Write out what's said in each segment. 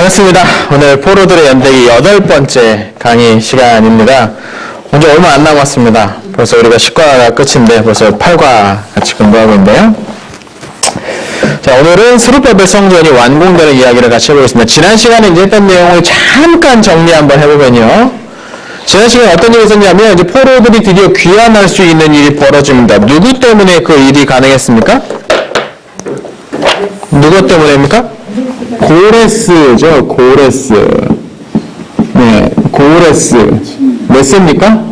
반갑습니다. 오늘 포로들의 연대기 8번째 강의 시간입니다. 이제 얼마 안 남았습니다. 벌써 우리가 10과가 끝인데 벌써 8과 같이 공부하고 있는데요. 자, 오늘은 스룹바벨 성전이 완공되는 이야기를 같이 해보겠습니다. 지난 시간에 이제 했던 내용을 잠깐 정리 한번 해보면요. 지난 시간에 어떤 일이 있었냐면 이제 포로들이 드디어 귀환할 수 있는 일이 벌어집니다. 누구 때문에 그 일이 가능했습니까? 누구 때문입니까? 고레스죠, 고레스. 네, 고레스. 몇 세입니까?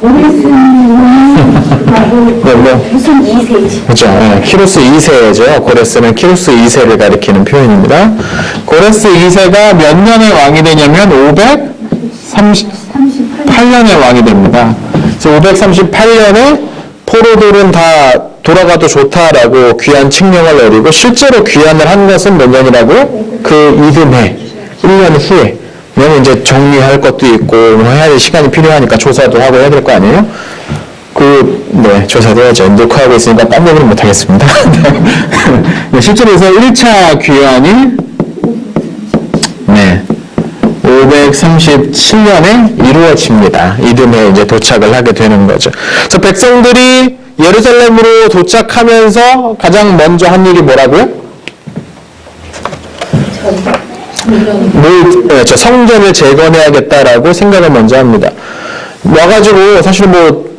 고레스는 무슨 2세지? 그렇죠. 네, 키루스 2세죠. 고레스는 키루스 2세를 가리키는 표현입니다. 고레스 2세가 몇 년에 왕이 되냐면 538년에 왕이 됩니다. 그래서 538년에 포로들은 다 돌아가도 좋다라고 귀환 칙령을 내리고 실제로 귀환을 한 것은 몇 년이라고? 그 이듬해 1년 후에. 왜냐면 이제 정리할 것도 있고 뭐 해야 될 시간이 필요하니까 조사도 하고 해야 될 거 아니에요? 네, 조사도 해야죠. 녹화하고 있으니까 딴 얘기는 못하겠습니다. 네, 실제로 해서 1차 귀환이 537년에 이루어집니다. 이듬해 이제 도착을 하게 되는 거죠. 그래서 백성들이 예루살렘으로 도착하면서 가장 먼저 한 일이 뭐라고요? 성전을 재건해야겠다라고 생각을 먼저 합니다. 와가지고 사실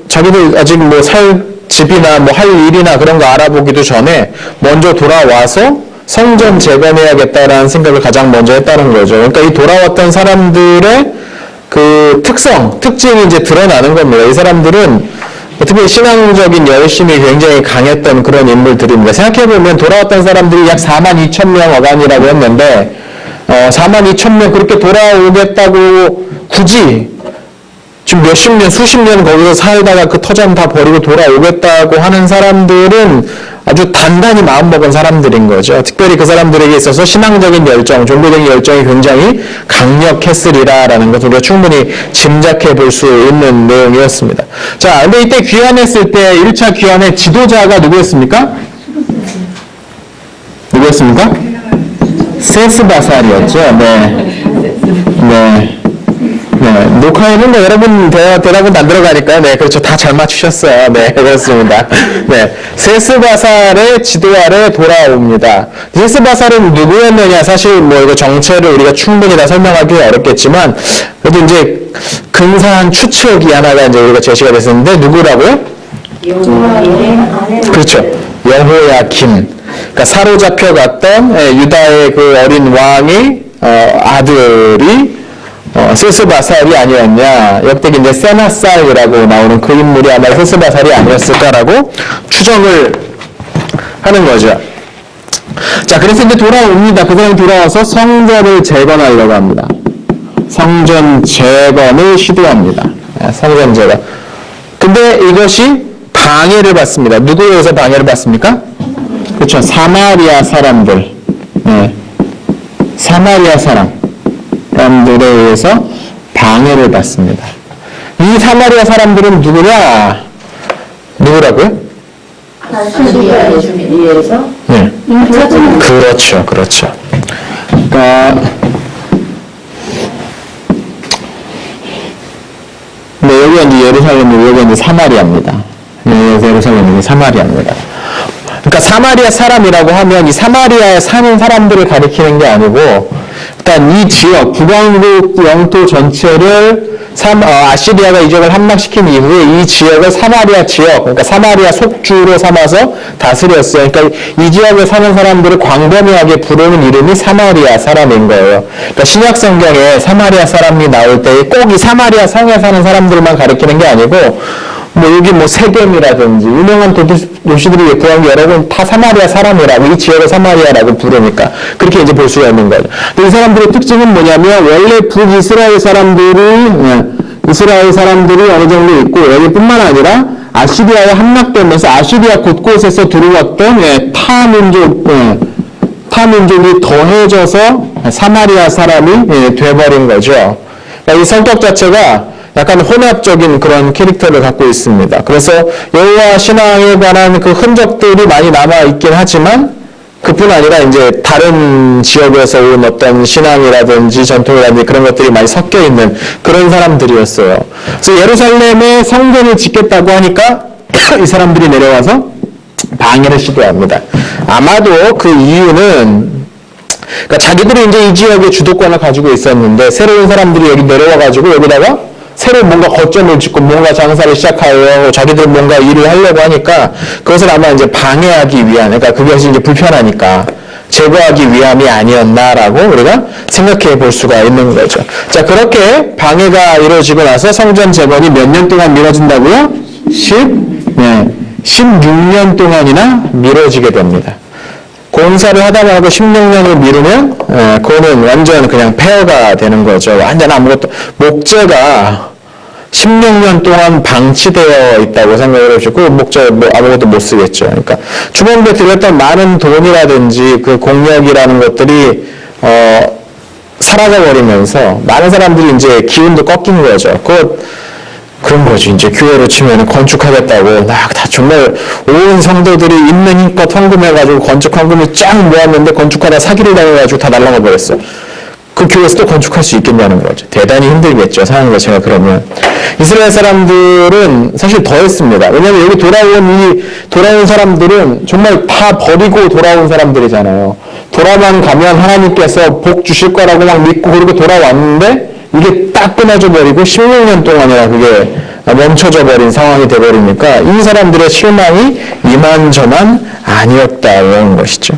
자기들 아직 살 집이나 할 일이나 그런 거 알아보기도 전에 먼저 돌아와서 성전 재건해야겠다라는 생각을 가장 먼저 했다는 거죠. 그러니까 이 돌아왔던 사람들의 그 특징이 이제 드러나는 겁니다. 이 사람들은 어떻게 신앙적인 열심이 굉장히 강했던 그런 인물들입니다. 생각해보면 돌아왔던 사람들이 약 42,000명 어간이라고 했는데 42,000명 그렇게 돌아오겠다고 굳이 지금 몇십 년, 수십 년 거기서 살다가 그 터전 다 버리고 돌아오겠다고 하는 사람들은 아주 단단히 마음먹은 사람들인 거죠. 특별히 그 사람들에게 있어서 신앙적인 열정, 종교적인 열정이 굉장히 강력했으리라라는 것을 우리가 충분히 짐작해 볼 수 있는 내용이었습니다. 자, 근데 이때 귀환했을 때 1차 귀환의 지도자가 누구였습니까? 누구였습니까? 세스바살이었죠. 네. 녹화에는 여러분 대답은 안 들어가니까요. 네, 그렇죠. 다 잘 맞추셨어요. 네, 그렇습니다. 네. 세스바살의 지도 아래 돌아옵니다. 세스바살은 누구였느냐? 사실 이거 정체를 우리가 충분히 다 설명하기 어렵겠지만, 그래도 이제 근사한 추측이 하나가 이제 우리가 제시가 됐었는데, 누구라고요? 그렇죠. 여호야김. 그러니까 사로잡혀갔던 유다의 그 어린 왕의 아들이 세스바살이 아니었냐. 역대기 이제 세나살이라고 나오는 그 인물이 아마 세스바살이 아니었을까라고 추정을 하는 거죠. 자, 그래서 이제 돌아옵니다. 그 사람이 돌아와서 성전을 재건하려고 합니다. 성전 재건을 시도합니다. 성전 재건. 근데 이것이 방해를 받습니다. 누구에 의해서 방해를 받습니까? 그렇죠. 사마리아 사람들. 네. 사마리아 사람들에 의해서 방해를 받습니다. 이 사마리아 사람들은 누구라고요? 아시리아의 주민에서 네. 그렇죠. 그러니까 여기가 이제 예루살렘이고 여기가 이제 사마리아입니다. 예루살렘이 사마리아입니다. 그러니까 사마리아 사람이라고 하면 이 사마리아에 사는 사람들을 가리키는 게 아니고 일단 이 지역, 북왕국 영토 전체를 아시리아가 이적을 함락시킨 이후에 이 지역을 사마리아 지역, 그러니까 사마리아 속주로 삼아서 다스렸어요. 그러니까 이 지역에 사는 사람들을 광범위하게 부르는 이름이 사마리아 사람인 거예요. 그러니까 신약 성경에 사마리아 사람이 나올 때 꼭 이 사마리아 성에 사는 사람들만 가리키는 게 아니고 여기 세겜이라든지 유명한 도시들이 구한 여러 군 다 사마리아 사람이라고 이 지역을 사마리아라고 부르니까 그렇게 이제 볼 수가 있는 거죠. 이 사람들의 특징은 뭐냐면 원래 북이스라엘 사람들이 어느 정도 있고 여기뿐만 아니라 아시리아에 함락되면서 아시리아 곳곳에서 들어왔던 타민족이 더해져서 사마리아 사람이 돼버린 거죠. 그러니까 이 성격 자체가 약간 혼합적인 그런 캐릭터를 갖고 있습니다. 그래서 여호와 신앙에 관한 그 흔적들이 많이 남아있긴 하지만 그뿐 아니라 이제 다른 지역에서 온 어떤 신앙이라든지 전통이라든지 그런 것들이 많이 섞여 있는 그런 사람들이었어요. 그래서 예루살렘에 성전을 짓겠다고 하니까 이 사람들이 내려와서 방해를 시도합니다. 아마도 그 이유는 그러니까 자기들이 이제 이 지역의 주도권을 가지고 있었는데 새로운 사람들이 여기 내려와가지고 여기다가 새로 뭔가 거점을 짓고 뭔가 장사를 시작하여 자기들 뭔가 일을 하려고 하니까 그것을 아마 이제 방해하기 위한, 그러니까 그것이 이제 불편하니까 제거하기 위함이 아니었나라고 우리가 생각해 볼 수가 있는 거죠. 자, 그렇게 방해가 이루어지고 나서 성전 재건이 몇 년 동안 미뤄진다고요? 16년 동안이나 미뤄지게 됩니다. 공사를 하다 말고 16년을 미루면 그거는 완전 그냥 폐허가 되는 거죠. 완전 아무것도 목재가 16년 동안 방치되어 있다고 생각을 해주고 목재 뭐 아무것도 못 쓰겠죠. 그러니까 주변에 들였던 많은 돈이라든지 그 공력이라는 것들이 사라져 버리면서 많은 사람들이 이제 기운도 꺾인 거죠. 그런 거지. 이제 교회로 치면 건축하겠다고 다 정말 온 성도들이 있는 힘껏 헌금해가지고 건축 헌금을 쫙 모았는데 건축하다 사기를 당해가지고 다 날아가 버렸어. 그 교회에서 또 건축할 수 있겠냐는 거죠. 대단히 힘들겠죠. 상황 자체가 그러면. 이스라엘 사람들은 사실 더 했습니다. 왜냐하면 여기 돌아온 사람들은 정말 다 버리고 돌아온 사람들이잖아요. 돌아만 가면 하나님께서 복 주실 거라고 막 믿고 그리고 돌아왔는데 이게 딱 끊어져 버리고 16년 동안이나 그게 멈춰져 버린 상황이 돼버리니까 이 사람들의 실망이 이만저만 아니었다는 것이죠.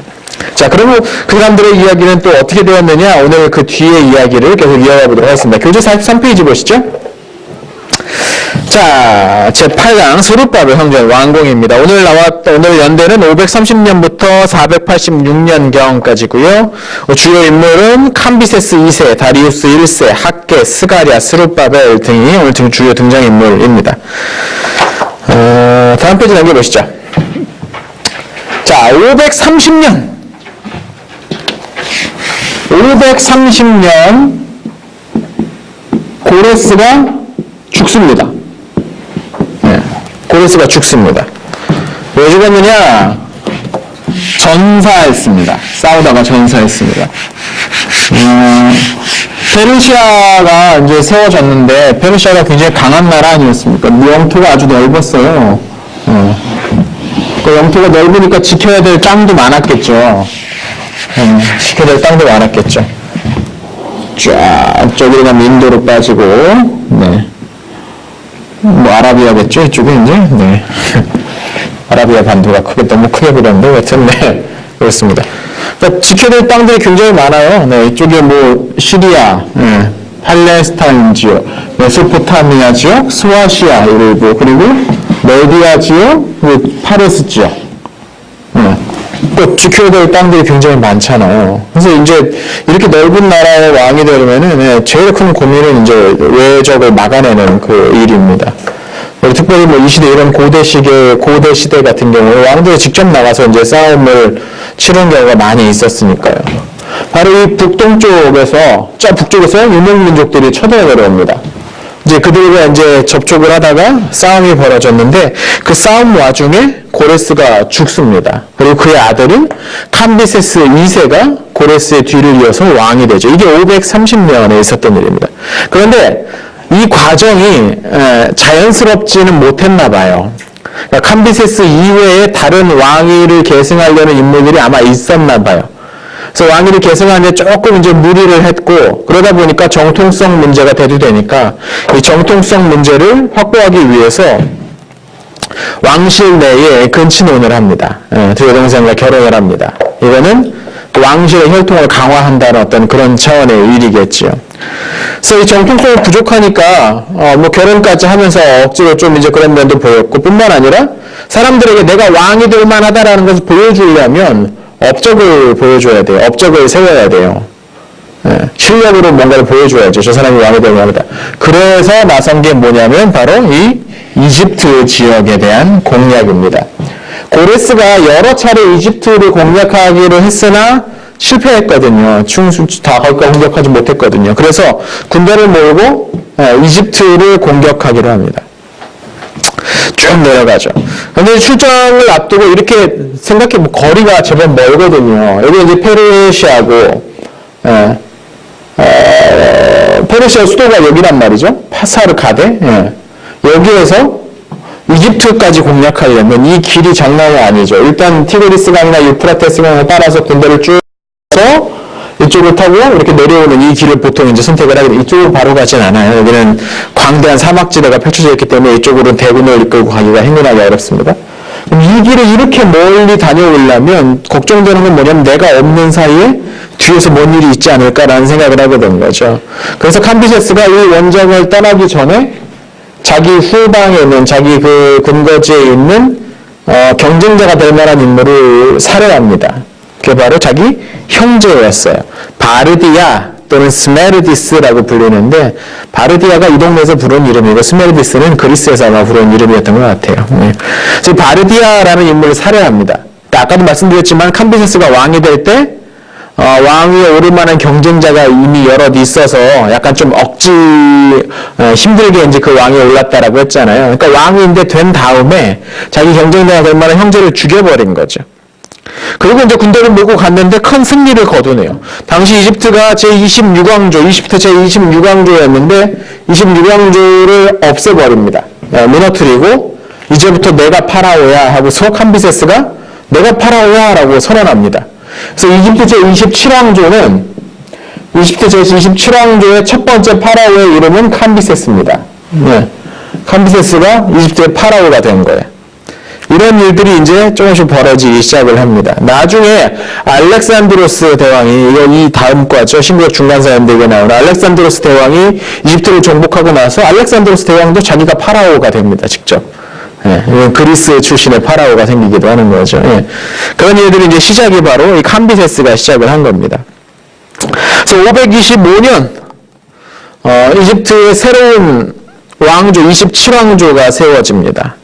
자, 그러면 그 사람들의 이야기는 또 어떻게 되었느냐? 오늘 그 뒤에 이야기를 계속 이어가 보도록 하겠습니다. 교재 43페이지 보시죠. 자, 제8강 스룹바벨 형제 왕궁입니다. 오늘 연대는 530년부터 486년경까지고요. 주요 인물은 캄비세스 2세, 다리우스 1세, 학계, 스가랴, 스룹바벨 등이 오늘 주요 등장인물입니다. 다음 페이지 넘겨보시죠. 자, 530년 고레스가 죽습니다. 고레스가 죽습니다. 왜 죽었느냐? 전사했습니다. 싸우다가 전사했습니다. 페르시아가 이제 세워졌는데 페르시아가 굉장히 강한 나라 아니었습니까? 영토가 아주 넓었어요. 그 영토가 넓으니까 지켜야 될 땅도 많았겠죠. 지켜야 될 땅도 많았겠죠. 쫙 저기로 가면 인도로 빠지고, 네. 뭐 아라비아겠죠 이쪽에 이제. 네. 아라비아 반도가 너무 크게 그렸는데 여튼 네 그렇습니다. 그러니까 지켜야 될 땅들이 굉장히 많아요. 네, 이쪽에 뭐 시리아, 팔레스타인 지역, 메소포타미아 지역, 스와시아 일부, 그리고 메디아 지역, 파레스 지역. 또 지켜야 될 땅들이 굉장히 많잖아요. 그래서 이제 이렇게 넓은 나라의 왕이 되려면은 제일 큰 고민은 이제 외적을 막아내는 그 일입니다. 특별히 뭐 이 시대 이런 고대 시대 같은 경우에 왕들이 직접 나가서 이제 싸움을 치른 경우가 많이 있었으니까요. 바로 이 북동쪽에서 북쪽에서 유목민족들이 쳐들어 내려옵니다. 이제 그들과 이제 접촉을 하다가 싸움이 벌어졌는데 그 싸움 와중에 고레스가 죽습니다. 그리고 그의 아들인 캄비세스 2세가 고레스의 뒤를 이어서 왕이 되죠. 이게 530년에 있었던 일입니다. 그런데 이 과정이 자연스럽지는 못했나 봐요. 그러니까 캄비세스 이외에 다른 왕위를 계승하려는 인물들이 아마 있었나 봐요. 그래서 왕위를 계승하는데 조금 이제 무리를 했고 그러다 보니까 정통성 문제가 대두되니까 이 정통성 문제를 확보하기 위해서 왕실 내에 근친혼을 합니다. 두 여동생과 결혼을 합니다. 이거는 왕실의 혈통을 강화한다는 어떤 그런 차원의 일이겠죠. 그래서 이 정통성이 부족하니까 뭐 결혼까지 하면서 억지로 좀 이제 그런 면도 보였고 뿐만 아니라 사람들에게 내가 왕이 될 만하다라는 것을 보여주려면 업적을 보여줘야 돼요. 업적을 세워야 돼요. 실력으로 뭔가를 보여줘야죠. 저 사람이 왕이 될 만하다. 그래서 나선 게 뭐냐면 바로 이 이집트 지역에 대한 공략입니다. 고레스가 여러 차례 이집트를 공략하기로 했으나 실패했거든요. 다 거기까지 공격하지 못했거든요. 그래서 군대를 모으고 이집트를 공격하기로 합니다. 쭉 내려가죠. 근데 출정을 앞두고 이렇게 생각해 보면 거리가 제법 멀거든요. 여기 이제 페르시아고, 페르시아 수도가 여기란 말이죠. 파사르카데. 여기에서 이집트까지 공략하려면 이 길이 장난이 아니죠. 일단 티그리스 강이나 유프라테스 강을 따라서 군대를 쭉 해서 이쪽을 타고 이렇게 내려오는 이 길을 보통 이제 선택을 하게 돼. 이쪽으로 바로 가진 않아요. 여기는 광대한 사막지대가 펼쳐져 있기 때문에 이쪽으로는 대군을 이끌고 가기가 행운하기 어렵습니다. 그럼 이 길을 이렇게 멀리 다녀오려면 걱정되는 건 뭐냐면 내가 없는 사이에 뒤에서 뭔 일이 있지 않을까라는 생각을 하게 된 거죠. 그래서 캄비세스가 이 원정을 떠나기 전에 자기 후방에 있는 자기 그 근거지에 있는 경쟁자가 될 만한 인물을 살해합니다. 그게 바로 자기 형제였어요. 바르디아 또는 스메르디스라고 불리는데 바르디아가 이 동네에서 부른 이름이고 스메르디스는 그리스에서 아마 부른 이름이었던 것 같아요. 그래서 바르디아라는 인물을 살해합니다. 그러니까 아까도 말씀드렸지만 캄비세스가 왕이 될 때 왕위에 오를 만한 경쟁자가 이미 여럿 있어서 약간 좀 힘들게 이제 그 왕위에 올랐다라고 했잖아요. 그러니까 왕위인데 된 다음에 자기 경쟁자가 될 만한 형제를 죽여버린 거죠. 그리고 이제 군대를 몰고 갔는데 큰 승리를 거두네요. 당시 이집트가 제26왕조, 이집트 제26왕조였는데 26왕조를 없애버립니다. 무너뜨리고 이제부터 내가 파라오야 하고서 캄비세스가 내가 파라오야 라고 선언합니다. 그래서 이집트 제27왕조는 이집트 제27왕조의 첫 번째 파라오의 이름은 캄비세스입니다. 캄비세스가 이집트의 파라오가 된 거예요. 이런 일들이 이제 조금씩 벌어지기 시작을 합니다. 나중에 알렉산드로스 대왕이, 이 다음 과죠. 신구약 중간사연대에 나오는 알렉산드로스 대왕이 이집트를 정복하고 나서 알렉산드로스 대왕도 자기가 파라오가 됩니다. 직접. 그리스 출신의 파라오가 생기기도 하는 거죠. 그런 일들이 이제 시작이 바로 이 캄비세스가 시작을 한 겁니다. 그래서 525년, 이집트의 새로운 왕조, 27왕조가 세워집니다.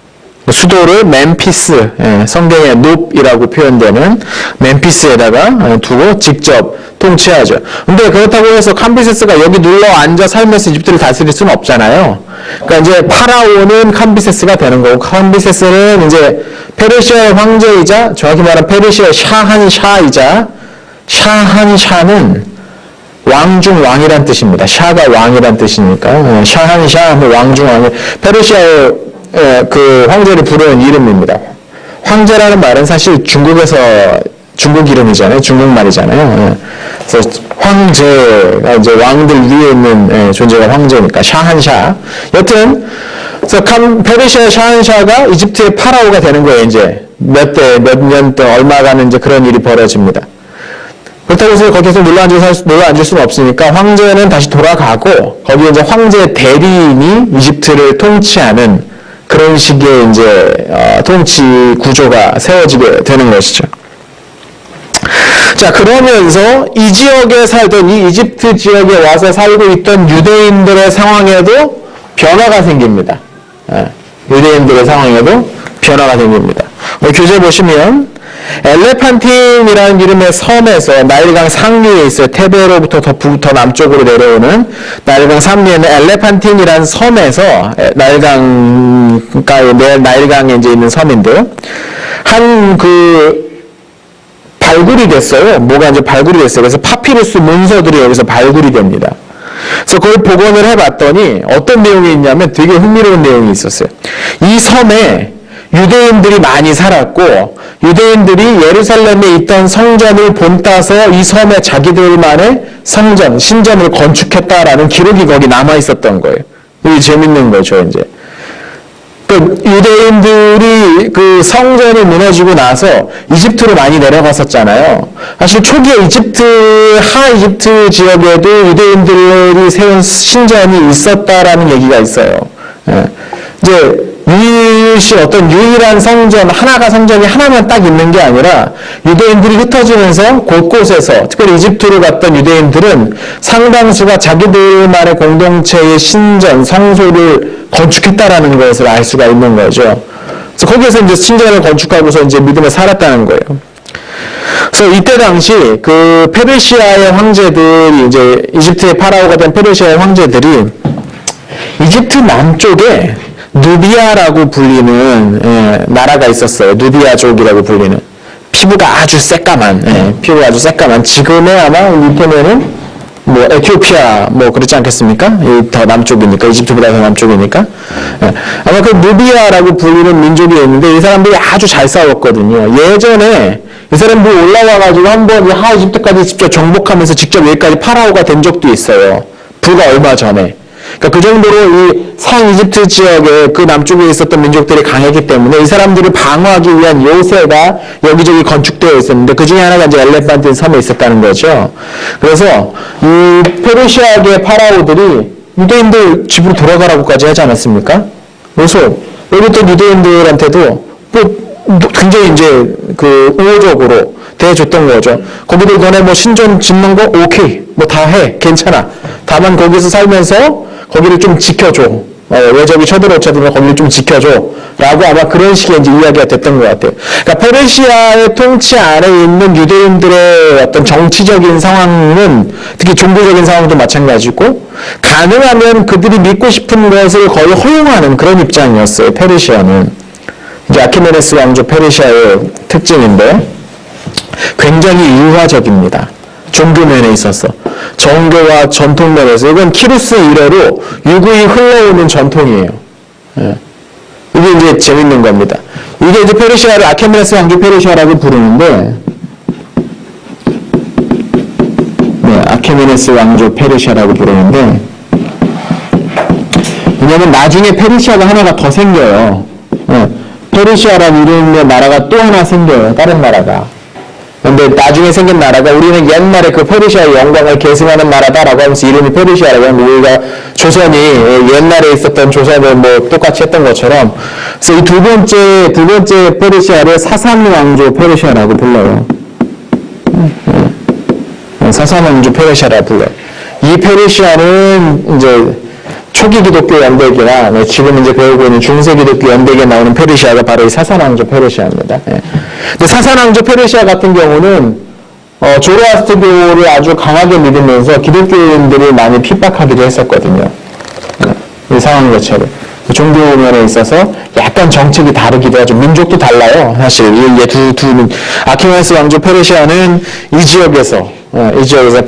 수도를 멤피스, 성경의 눕이라고 표현되는 멤피스에다가 두고 직접 통치하죠. 근데 그렇다고 해서 캄비세스가 여기 눌러 앉아 살면서 이집트를 다스릴 수는 없잖아요. 그러니까 이제 파라오는 캄비세스가 되는 거고, 캄비세스는 이제 페르시아의 황제이자, 정확히 말하면 페르시아의 샤한샤이자, 샤한샤는 왕 중 왕이란 뜻입니다. 샤가 왕이란 뜻이니까 샤한샤, 왕 중 왕. 페르시아의 그 황제를 부르는 이름입니다. 황제라는 말은 사실 중국에서 중국 이름이잖아요. 중국말이잖아요. 그래서 황제가 이제 왕들 위에 있는 존재가 황제니까 샤한샤. 여튼 그래서 페르시아 샤한샤가 이집트의 파라오가 되는 거예요. 이제 몇 년 동안 얼마간 이제 그런 일이 벌어집니다. 그렇다고 해서 거기서 눌러 앉을 수는 없으니까 황제는 다시 돌아가고 거기에 이제 황제 대리인이 이집트를 통치하는 그런 식의 이제 통치 구조가 세워지게 되는 것이죠. 자, 그러면서 이 지역에 살던 이 이집트 지역에 와서 살고 있던 유대인들의 상황에도 변화가 생깁니다. 유대인들의 상황에도 변화가 생깁니다. 교재 보시면 엘레판틴이라는 이름의 섬에서 나일강 상류에 있어요. 테베로부터 더 남쪽으로 내려오는 나일강 상류에는 엘레판틴이라는 섬에서 나일강에 이제 있는 섬인데요. 한 발굴이 됐어요. 뭐가 이제 발굴이 됐어요. 그래서 파피루스 문서들이 여기서 발굴이 됩니다. 그래서 그걸 복원을 해봤더니 어떤 내용이 있냐면 되게 흥미로운 내용이 있었어요. 이 섬에 유대인들이 많이 살았고 유대인들이 예루살렘에 있던 성전을 본따서 이 섬에 자기들만의 성전, 신전을 건축했다라는 기록이 거기 남아 있었던 거예요. 이게 재밌는 거죠, 이제. 유대인들이 그 성전이 무너지고 나서 이집트로 많이 내려갔었잖아요. 사실 초기에 하이집트 지역에도 유대인들이 세운 신전이 있었다라는 얘기가 있어요. 이제 어떤 유일한 성전이 하나만 딱 있는 게 아니라 유대인들이 흩어지면서 곳곳에서 특별히 이집트로 갔던 유대인들은 상당수가 자기들만의 공동체의 신전, 성소를 건축했다라는 것을 알 수가 있는 거죠. 그래서 거기에서 이제 신전을 건축하고서 이제 믿음에 살았다는 거예요. 그래서 이때 당시 그 페르시아의 황제들이 이제 이집트의 파라오가 된 페르시아의 황제들이 이집트 남쪽에 누비아라고 불리는 나라가 있었어요. 누비아족이라고 불리는. 피부가 아주 새까만, 피부가 아주 새까만. 지금의 아마 이태면은 뭐 에티오피아 뭐 그렇지 않겠습니까? 더 남쪽이니까, 이집트보다 더 남쪽이니까. 아마 그 누비아라고 불리는 민족이 있는데 이 사람들이 아주 잘 싸웠거든요. 예전에 이 사람들이 올라와가지고 한번 하 이집트까지 직접 정복하면서 직접 여기까지 파라오가 된 적도 있어요. 불과 얼마 전에. 그러니까 그 정도로 이 상 이집트 지역에 그 남쪽에 있었던 민족들이 강했기 때문에 이 사람들을 방어하기 위한 요새가 여기저기 건축되어 있었는데 그 중에 하나가 이제 엘레판트 섬에 있었다는 거죠. 그래서 이 페르시아계 파라오들이 유대인들 집으로 돌아가라고까지 하지 않았습니까? 그래서 여기 또 유대인들한테도 뭐 굉장히 이제 그 우호적으로 대해줬던 거죠. 거기들 너네 뭐 신전 짓는 거 오케이 뭐 다 해 괜찮아. 다만 거기서 살면서 거기를 좀 지켜줘. 왜 저기 쳐들어오면 거기를 좀 지켜줘. 라고 아마 그런 식의 이제 이야기가 됐던 것 같아요. 그러니까 페르시아의 통치 아래 있는 유대인들의 어떤 정치적인 상황은 특히 종교적인 상황도 마찬가지고 가능하면 그들이 믿고 싶은 것을 거의 허용하는 그런 입장이었어요. 페르시아는. 이제 아키메네스 왕조 페르시아의 특징인데 굉장히 유화적입니다. 종교 면에 있어서. 정교와 전통 면에서. 이건 키루스 이래로 유구히 흘러오는 전통이에요. 이게 이제 재밌는 겁니다. 이게 이제 페르시아를 아케메네스 왕조 페르시아라고 부르는데, 아케메네스 왕조 페르시아라고 부르는데, 왜냐면 나중에 페르시아가 하나가 더 생겨요. 페르시아라는 이름의 나라가 또 하나 생겨요. 다른 나라가. 근데 나중에 생긴 나라가 우리는 옛날에 그 페르시아의 영광을 계승하는 나라다라고 하면서 이름이 페르시아라고 하면 우리가 조선이 옛날에 있었던 조선을 뭐 똑같이 했던 것처럼 그래서 이 두 번째 페르시아를 사산 왕조 페르시아라고 불러요. 사산 왕조 페르시아라고 불러요. 이 페르시아는 이제 초기 기독교 연대기나 지금 이제 배우고 있는 중세 기독교 연대기에 나오는 페르시아가 바로 이 사산왕조 페르시아입니다. 근데 사산왕조 페르시아 같은 경우는 조로아스트교를 아주 강하게 믿으면서 기독교인들을 많이 핍박하기도 했었거든요. 이 상황 자체로. 종교 면에 있어서 약간 정책이 다르기도 하죠. 민족도 달라요. 사실 아키메네스 왕조 페르시아는 이 지역에서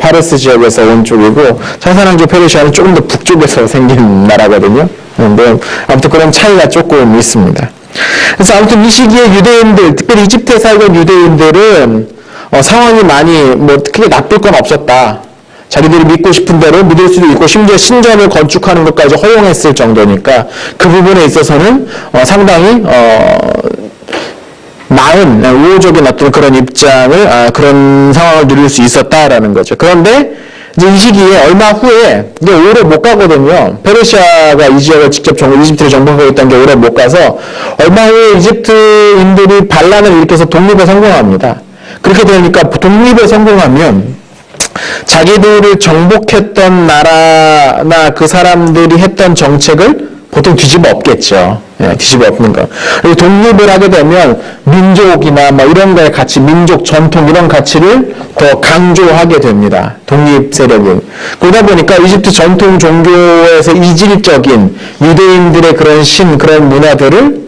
파르스 지역에서 온 쪽이고 사산왕조 페르시아는 조금 더 북쪽에서 생긴 나라거든요. 근데 아무튼 그런 차이가 조금 있습니다. 그래서 아무튼 이 시기에 유대인들, 특별히 이집트에 살던 유대인들은 상황이 많이 뭐 크게 나쁠 건 없었다. 자기들이 믿고 싶은 대로 믿을 수도 있고 심지어 신전을 건축하는 것까지 허용했을 정도니까 그 부분에 있어서는 상당히 나은 우호적인 어떤 그런 입장을 그런 상황을 누릴 수 있었다라는 거죠. 그런데 이제 이 시기에 얼마 후에 이게 오래 못 가거든요. 페르시아가 이 지역을 직접 이집트를 정복하고 있다는 게 오래 못 가서 얼마 후에 이집트인들이 반란을 일으켜서 독립에 성공합니다. 그렇게 되니까 독립에 성공하면 자기들을 정복했던 나라나 그 사람들이 했던 정책을 보통 뒤집어 엎겠죠. 뒤집어 엎는 거. 그리고 독립을 하게 되면 민족이나 뭐 이런 거의 가치, 민족, 전통 이런 가치를 더 강조하게 됩니다. 독립 세력은. 그러다 보니까 이집트 전통 종교에서 이질적인 유대인들의 그런 문화들을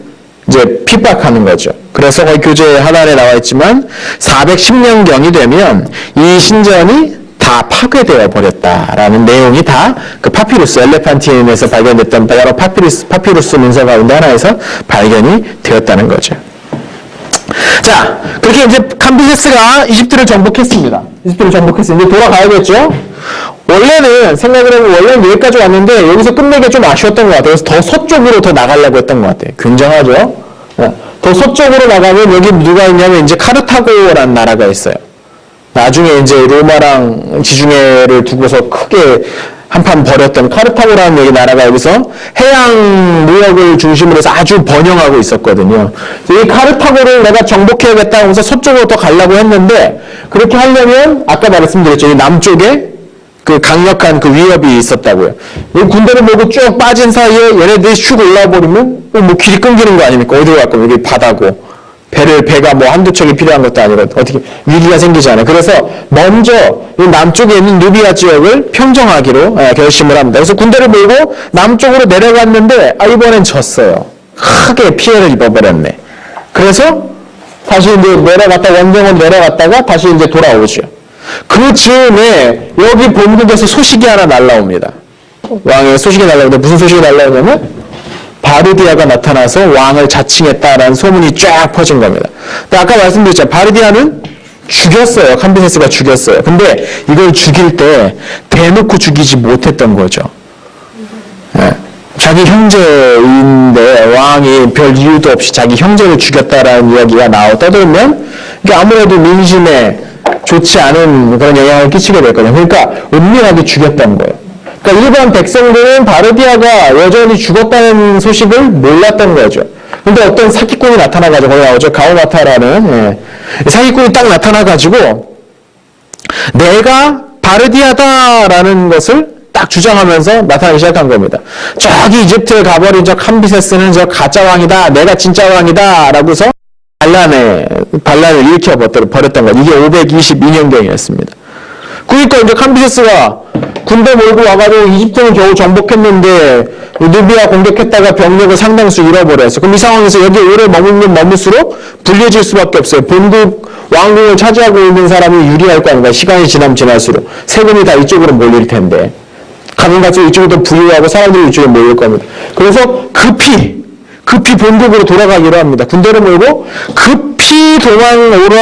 이제 핍박하는 거죠. 그래서 거기 교재 하단에 나와 있지만 410년경이 되면 이 신전이 다 파괴되어 버렸다라는 내용이 다 그 파피루스 엘레판티인에서 발견됐던 여러 파피루스 문서 가운데 하나에서 발견이 되었다는 거죠. 자, 그렇게 이제 캄비세스가 이집트를 정복했습니다. 이제 돌아가야겠죠? 원래는 생각을 해보면 원래는 여기까지 왔는데 여기서 끝내기 좀 아쉬웠던 것 같아요. 그래서 더 서쪽으로 더 나가려고 했던 것 같아요. 굉장하죠? 더 서쪽으로 나가면 여기 누가 있냐면 이제 카르타고라는 나라가 있어요. 나중에 이제 로마랑 지중해를 두고서 크게 한판 벌였던 카르타고라는 여기 나라가 여기서 해양 무역을 중심으로 해서 아주 번영하고 있었거든요. 이 카르타고를 내가 정복해야겠다 하면서 서쪽으로 더 가려고 했는데 그렇게 하려면 아까 말씀드렸죠. 이 남쪽에 그 강력한 그 위협이 있었다고요. 이 군대를 몰고 쭉 빠진 사이에 얘네들이 슉 올라와 버리면 뭐 길이 끊기는 거 아닙니까? 어디로 갈 거면 여기 바다고 배가 뭐 한두 척이 필요한 것도 아니고 어떻게 위기가 생기잖아요. 그래서 먼저 이 남쪽에 있는 누비아 지역을 평정하기로 결심을 합니다. 그래서 군대를 몰고 남쪽으로 내려갔는데 이번엔 졌어요. 크게 피해를 입어버렸네. 그래서 다시 이제 원정으로 내려갔다가 다시 이제 돌아오죠. 그 즈음에 여기 본국에서 소식이 하나 날라옵니다. 왕의 소식이 날라오는데 무슨 소식이 날라오냐면 바르디아가 나타나서 왕을 자칭했다라는 소문이 쫙 퍼진 겁니다. 근데 아까 말씀드렸잖아요. 바르디아는 죽였어요. 캄비세스가 죽였어요. 근데 이걸 죽일 때 대놓고 죽이지 못했던 거죠. 네. 자기 형제인데 왕이 별 이유도 없이 자기 형제를 죽였다라는 이야기가 떠들면 이게 아무래도 민심에 좋지 않은 그런 영향을 끼치게 될 거예요. 그러니까 은밀하게 죽였던 거예요. 그러니까 일반 백성들은 바르디아가 여전히 죽었다는 소식을 몰랐던 거죠. 근데 어떤 사기꾼이 나타나가지고 거기 나오죠. 가오마타라는 사기꾼이 딱 나타나가지고 내가 바르디아다라는 것을 딱 주장하면서 나타나기 시작한 겁니다. 저기 이집트에 가버린 저 캄비세스는 저 가짜 왕이다. 내가 진짜 왕이다. 라고서 반란을 일으켜버렸던 것. 이게 522년경이었습니다. 그러니까 이제 캄비세스가 군대 몰고 와가지고 이집트는 겨우 정복했는데 누비아 공격했다가 병력을 상당수 잃어버렸어요. 그럼 이 상황에서 여기 오래 머물수록 불리해질 수밖에 없어요. 본국 왕궁을 차지하고 있는 사람이 유리할 거 아닌가. 시간이 지날수록 세금이 다 이쪽으로 몰릴 텐데 가면 갈수록 이쪽으로 부유하고 사람들이 이쪽에 몰릴 겁니다. 그래서 급히 본국으로 돌아가기로 합니다. 군대를 몰고 급히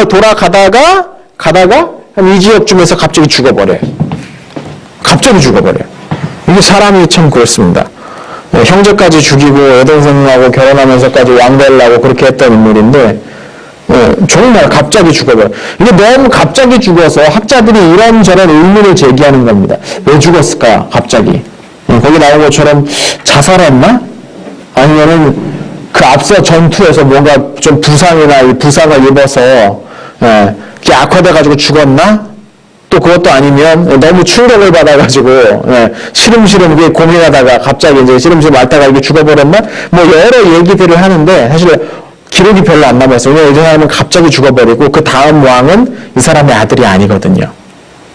돌아가다가 한 이 지역쯤에서 갑자기 죽어버려요. 이게 사람이 참 그렇습니다. 형제까지 죽이고 여동생하고 결혼하면서까지 왕 되려고 그렇게 했던 인물인데 정말 갑자기 죽어버려요. 이게 너무 갑자기 죽어서 학자들이 이런저런 의문을 제기하는 겁니다. 왜 죽었을까 갑자기? 거기 나온 것처럼 자살했나? 아니면은 그 앞서 전투에서 뭔가 좀 부상을 입어서 그게 악화돼가지고 죽었나? 또 그것도 아니면 너무 충격을 받아가지고 시름시름 그게 고민하다가 갑자기 이제 시름시름 앓다가 이게 죽어버렸나? 뭐 여러 얘기들을 하는데 사실 기록이 별로 안 남았어요. 왜냐면 이 사람은 갑자기 죽어버리고 그 다음 왕은 이 사람의 아들이 아니거든요.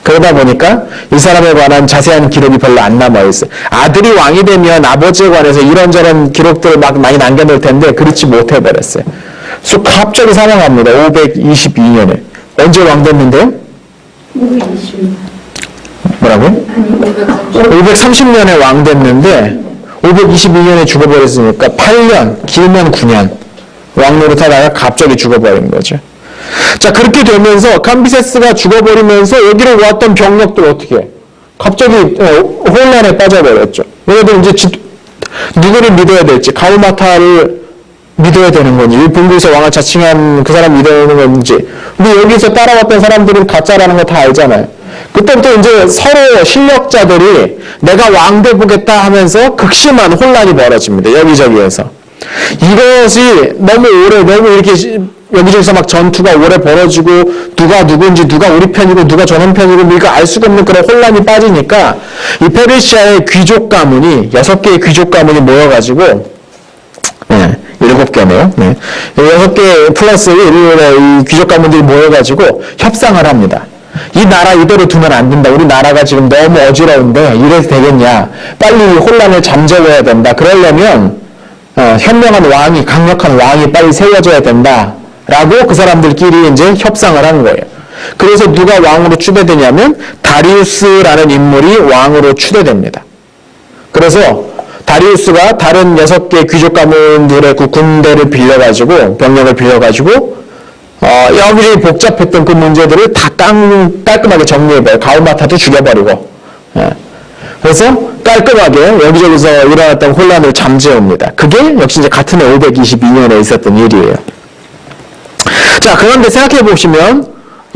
그러다 보니까 이 사람에 관한 자세한 기록이 별로 안 남아있어요. 아들이 왕이 되면 아버지에 관해서 이런저런 기록들을 막 많이 남겨놓을 텐데 그렇지 못해버렸어요. 그래서 갑자기 사망합니다. 522년에. 언제 왕 됐는데요? 520. 뭐라고요? 530년에 왕 됐는데 522년에 죽어버렸으니까 8년, 길면 9년 왕 노릇하다가 갑자기 죽어버린 거죠. 자, 그렇게 되면서 캄비세스가 죽어버리면서 여기로 왔던 병력들 어떻게 해? 갑자기 혼란에 빠져버렸죠. 왜냐면 이제 누구를 믿어야 될지, 가우마타를 믿어야 되는 건지, 본국에서 왕을 자칭한 그 사람 믿어야 되는 건지, 근데 여기서 따라왔던 사람들은 가짜라는 거 다 알잖아요. 그때부터 이제 서로 실력자들이 내가 왕 돼보겠다 하면서 극심한 혼란이 벌어집니다. 여기저기에서. 이것이 너무 이렇게 여기저기서 막 전투가 오래 벌어지고 누가 누군지 누가 우리 편이고 누가 저놈 편이고 우리가 알 수가 없는 그런 혼란이 빠지니까 이 페르시아의 귀족 가문이 6개의 귀족 가문이 모여가지고 7개네요. 6개 플러스 이 귀족 가문들이 모여가지고 협상을 합니다. 이 나라 이대로 두면 안 된다. 우리 나라가 지금 너무 어지러운데 이래도 되겠냐. 빨리 이 혼란을 잠재워야 된다. 그러려면 현명한 왕이, 강력한 왕이 빨리 세워져야 된다. 라고 그 사람들끼리 이제 협상을 한 거예요. 그래서 누가 왕으로 추대되냐면 다리우스라는 인물이 왕으로 추대됩니다. 그래서 다리우스가 다른 6개 귀족 가문들의 그 군대를 빌려가지고 병력을 빌려가지고 여기저기 복잡했던 그 문제들을 다 깔끔하게 정리해버려요. 가우마타도 죽여버리고 그래서 깔끔하게 여기저기서 일어났던 혼란을 잠재웁니다. 그게 역시 이제 같은 해 522년에 있었던 일이에요. 자, 그런데 생각해 보시면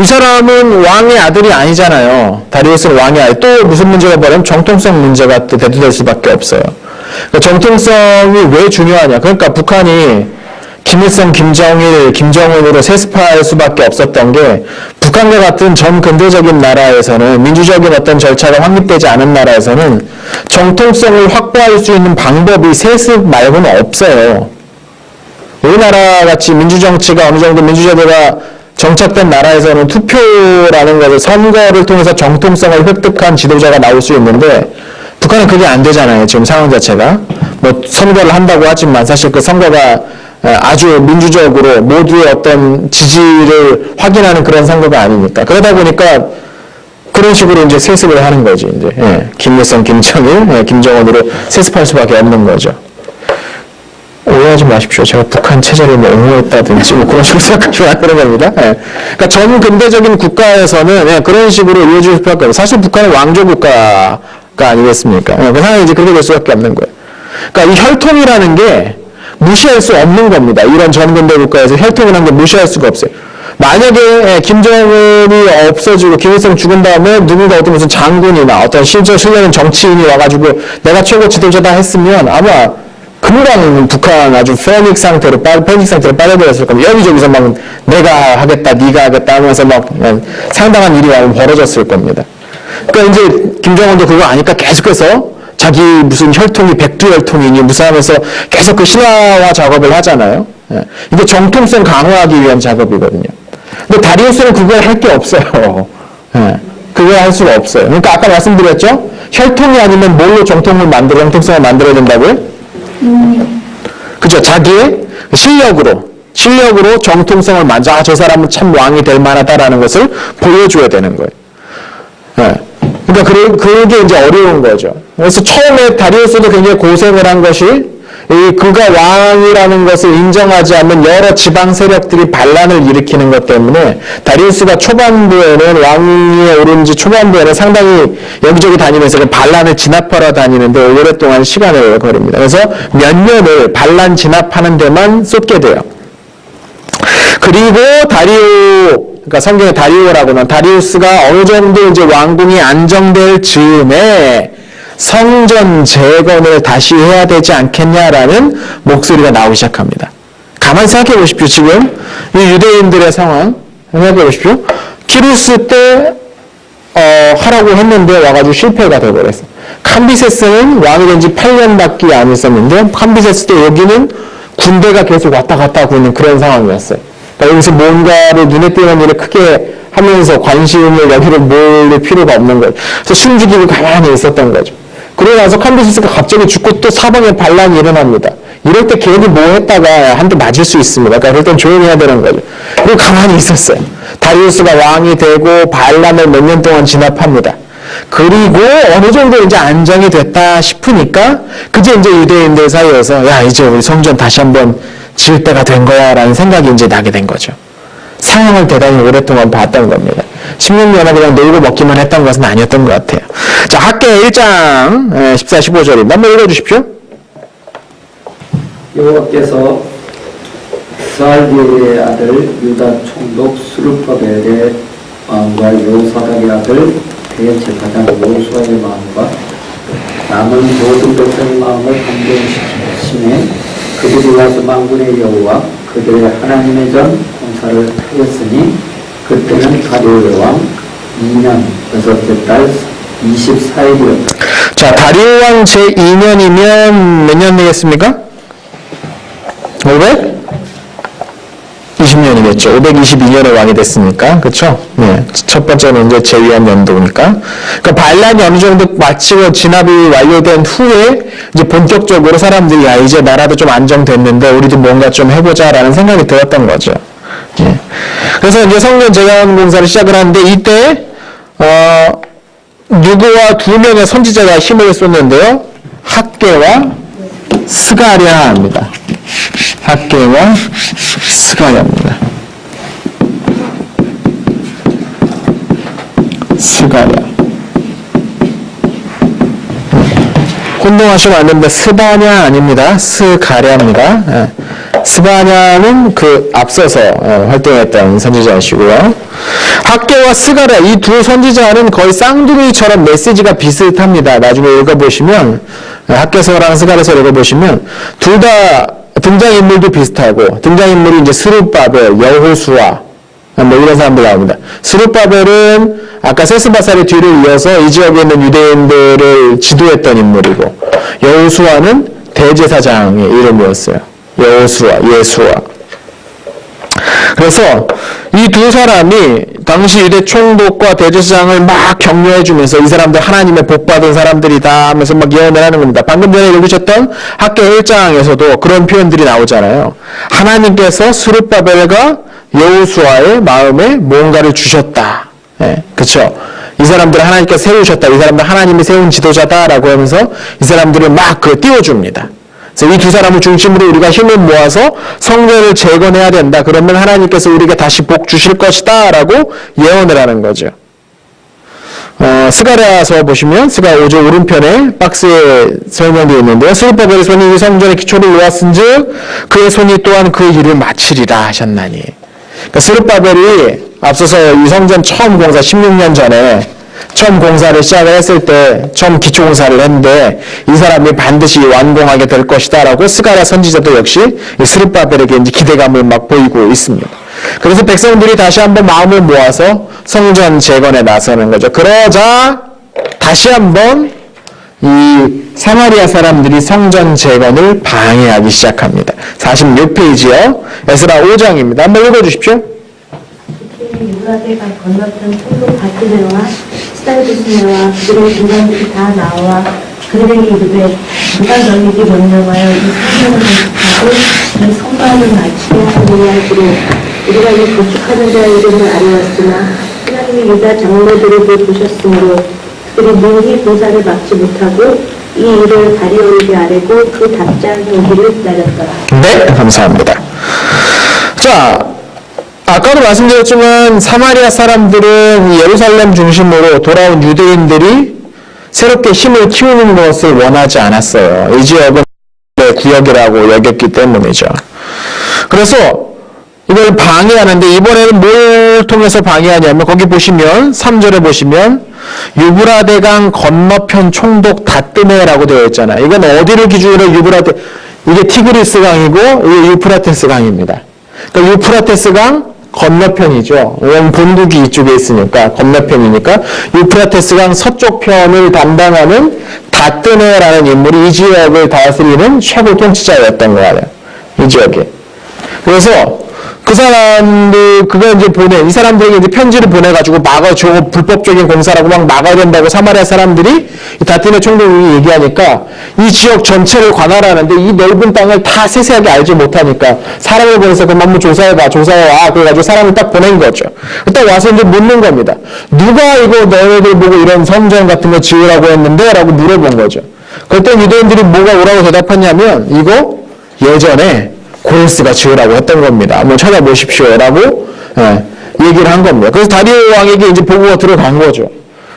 이 사람은 왕의 아들이 아니잖아요. 다리우스는 왕의 아들. 또 무슨 문제가 벌어지면 정통성 문제가 또 대두될 수밖에 없어요. 그러니까 정통성이 왜 중요하냐. 그러니까 북한이 김일성, 김정일, 김정은으로 세습할 수밖에 없었던 게 북한과 같은 전 근대적인 나라에서는 민주적인 어떤 절차가 확립되지 않은 나라에서는 정통성을 확보할 수 있는 방법이 세습 말고는 없어요. 우리나라 같이 민주정치가 어느 정도 민주제도가 정착된 나라에서는 투표라는 것을 선거를 통해서 정통성을 획득한 지도자가 나올 수 있는데 북한은 그게 안 되잖아요. 지금 상황 자체가. 뭐 선거를 한다고 하지만 사실 그 선거가 아주 민주적으로 모두의 어떤 지지를 확인하는 그런 선거가 아니니까. 그러다 보니까 그런 식으로 이제 세습을 하는 거지. 이제 김일성, 김정일, 김정은으로 세습할 수밖에 없는 거죠. 오해하지 마십시오. 제가 북한 체제를 뭐 옹호했다든지 뭐 그런 식으로 생각하시면 안 되는 겁니다. 그러니까 전 근대적인 국가에서는 그런 식으로 이루어질 수밖에 없어요. 사실 북한은 왕조 국가가 아니겠습니까? 그 상황이 이제 그렇게 될 수밖에 없는 거예요. 그러니까 이 혈통이라는 게 무시할 수 없는 겁니다. 이런 전 근대 국가에서 혈통이라는 게 무시할 수가 없어요. 만약에 김정은이 없어지고 김일성 죽은 다음에 누군가 어떤 무슨 장군이나 어떤 실제 실력인 정치인이 와가지고 내가 최고 지도자다 했으면 아마 금방 북한 아주 패닉 상태로 빠져들었을 겁니다. 여기저기서 막 내가 하겠다, 네가 하겠다 하면서 막 상당한 일이 벌어졌을 겁니다. 그러니까 이제 김정은도 그거 아니까 계속해서 자기 무슨 혈통이 백두혈통이니 무슨 하면서 계속 그 신화화 작업을 하잖아요. 이게 정통성 강화하기 위한 작업이거든요. 근데 다리우스는 그걸 할 게 없어요. 그걸 할 수가 없어요. 그러니까 아까 말씀드렸죠? 혈통이 아니면 뭘로 정통성을 만들어야 된다고요? 그죠? 자기의 실력으로 정통성을 만져, 저 사람은 참 왕이 될 만하다라는 것을 보여줘야 되는 거예요. 그러니까 그게 이제 어려운 거죠. 그래서 처음에 다리우스도 굉장히 고생을 한 것이 그가 왕이라는 것을 인정하지 않는 여러 지방 세력들이 반란을 일으키는 것 때문에 다리우스가 초반부에는 왕위에 오른 지 초반부에는 상당히 여기저기 다니면서 그 반란을 진압하러 다니는데 오랫동안 시간을 걸립니다. 그래서 몇 년을 반란 진압하는 데만 쏟게 돼요. 그리고 그러니까 성경의 다리오라고는 다리우스가 어느 정도 이제 왕궁이 안정될 즈음에 성전 재건을 다시 해야 되지 않겠냐라는 목소리가 나오기 시작합니다. 가만히 생각해 보십시오. 지금 이 유대인들의 상황 생각해 보십시오. 키루스 때 하라고 했는데 와가지고 실패가 되어버렸어요. 캄비세스는 왕이 된 지 8년밖에 안 있었는데 캄비세스 때 여기는 군대가 계속 왔다 갔다 하고 있는 그런 상황이었어요. 그러니까 여기서 뭔가를 눈에 띄는 일을 크게 하면서 관심을 여기로 몰릴 필요가 없는 거예요. 그래서 숨죽이고 가만히 있었던 거죠. 그러고 나서 캄비세스가 갑자기 죽고 또 사방에 반란이 일어납니다. 이럴 때 괜히 뭐 했다가 한 대 맞을 수 있습니다. 그러니까 그럴 땐 조용히 해야 되는 거죠. 그리고 가만히 있었어요. 다리우스가 왕이 되고 반란을 몇 년 동안 진압합니다. 그리고 어느 정도 이제 안정이 됐다 싶으니까 그제 이제 유대인들 사이에서 야 이제 우리 성전 다시 한번 지을 때가 된 거야 라는 생각이 이제 나게 된 거죠. 상황을 대단히 오랫동안 봤던 겁니다. 16년을 그냥 놀고 먹기만 했던 것은 아니었던 것 같아요. 자, 학계 1장 14, 15절입니다. 한번 읽어주십시오. 여호와께서 스알디엘의 아들 유다 총독 스룹바벨의 마음과 여호사닥의 아들 대제사장 여호수아의 마음과 남은 모든 백성의 마음을 강동시키심에 그들이 와서 만군의 여호와 그들의 하나님의 전 공사를 하였으니 그때는 다리오 왕 2년 6째 달 24일이었다. 자, 다리오 왕 제2년이면 몇 년 되겠습니까? 520년이겠죠. 522년에 왕이 됐으니까. 그쵸? 네. 첫 번째는 이제 제2한 연도니까. 그러니까 반란이 어느 정도 마치고 진압이 완료된 후에 이제 본격적으로 사람들이 야, 이제 나라도 좀 안정됐는데 우리도 뭔가 좀 해보자라는 생각이 들었던 거죠. 예. 그래서 이제 성전 재건 공사를 시작을 하는데 이때, 누구와 두 명의 선지자가 힘을 쏟는데요. 학계와 스가랴입니다. 학계와 스가랴입니다. 스가랴. 혼동하시면 안 됩니다. 스바냐 아닙니다. 스가랴입니다. 스바냐는 그 앞서서 활동했던 선지자이시고요. 학계와 스가랴 이 두 선지자는 거의 쌍둥이처럼 메시지가 비슷합니다. 나중에 읽어보시면 학계서랑 스가랴서 읽어보시면 둘 다 등장인물도 비슷하고 등장인물이 이제 스룹바벨, 여호수아 뭐 이런 사람들 나옵니다. 스룹바벨은 아까 세스바살의 뒤를 이어서 이 지역에 있는 유대인들을 지도했던 인물이고 여호수아는 대제사장의 이름이었어요. 여호수아, 예수아. 그래서 이 두 사람이 당시 유대 총독과 대제사장을 막 격려해주면서 이 사람들 하나님의 복받은 사람들이다 하면서 막 예언을 하는 겁니다. 방금 전에 읽으셨던 학계 1장에서도 그런 표현들이 나오잖아요. 하나님께서 스룹바벨과 여호수아의 마음에 뭔가를 주셨다. 예, 그쵸? 이 사람들을 하나님께서 세우셨다. 이 사람들 하나님이 세운 지도자다라고 하면서 이 사람들을 막 띄워줍니다. 그래서 이 두 사람을 중심으로 우리가 힘을 모아서 성전을 재건해야 된다. 그러면 하나님께서 우리에게 다시 복 주실 것이다. 라고 예언을 하는 거죠. 스가랴서 보시면 스가 5조 오른편에 박스에 설명되어 있는데요. 스룹바벨의 손이 이 성전의 기초를 놓았은즉 그의 손이 또한 그 일을 마치리라 하셨나니. 그러니까 스룹바벨이 앞서서 이 성전 처음 공사 16년 전에 처음 공사를 시작을 했을 때 처음 기초 공사를 했는데 이 사람이 반드시 완공하게 될 것이다 라고 스가랴 선지자도 역시 이 스룹바벨에게 이제 기대감을 막 보이고 있습니다. 그래서 백성들이 다시 한번 마음을 모아서 성전 재건에 나서는 거죠. 그러자 다시 한번 이 사마리아 사람들이 성전 재건을 방해하기 시작합니다. 46페이지요. 에스라 5장입니다. 한번 읽어주십시오. 유다대가 건너편 총독 바스네와 스달브스네와 그들의 군관들이 다 나와 그들에게 이르되 누가 너희에게 명령하여 이 성전을 건축하고 이 성곽을 마치게 하느냐 하시로 우리가 이 건축하는 자의 이름을 알아왔으나 하나님이 유다 장로들에게 보셨으므로 그들이 능히 공사를 막지 못하고 이 일을 다리오에게 아뢰고 그 답장 여기를 기다렸더라. 네, 감사합니다. 자, 아까도 말씀드렸지만 사마리아 사람들은 예루살렘 중심으로 돌아온 유대인들이 새롭게 힘을 키우는 것을 원하지 않았어요. 이 지역은 구역이라고 여겼기 때문이죠. 그래서 이걸 방해하는데 이번에는 뭘 통해서 방해하냐면 거기 보시면 3절에 보시면 유브라데강 건너편 총독 다뜨메라고 되어 있잖아요. 이건 어디를 기준으로 이게 티그리스 강이고 이게 유프라테스 강입니다. 그러니까 유프라테스 강 건너편이죠. 왜냐면 본국이 이쪽에 있으니까 건너편이니까 유프라테스 강 서쪽 편을 담당하는 다뜨메라는 인물이 이 지역을 다스리는 최고 통치자였던 거예요. 이 지역에. 그래서 그 사람들, 그걸 이제 이 사람들에게 이제 편지를 보내가지고 막아줘, 불법적인 공사라고 막 막아야 된다고 사마리아 사람들이 다뜨메 총독이 얘기하니까 이 지역 전체를 관할하는데 이 넓은 땅을 다 세세하게 알지 못하니까 사람을 보내서 그럼 한번 조사해봐, 조사해와. 그래가지고 사람을 딱 보낸 거죠. 딱 와서 이제 묻는 겁니다. 누가 이거 너희들 보고 이런 성전 같은 거 지으라고 했는데? 라고 물어본 거죠. 그때 유대인들이 뭐가 오라고 대답했냐면 이거 예전에 고레스가 지으라고 했던 겁니다. 한번 찾아보십시오. 라고 얘기를 한 겁니다. 그래서 다리오 왕에게 이제 보고가 들어간 거죠.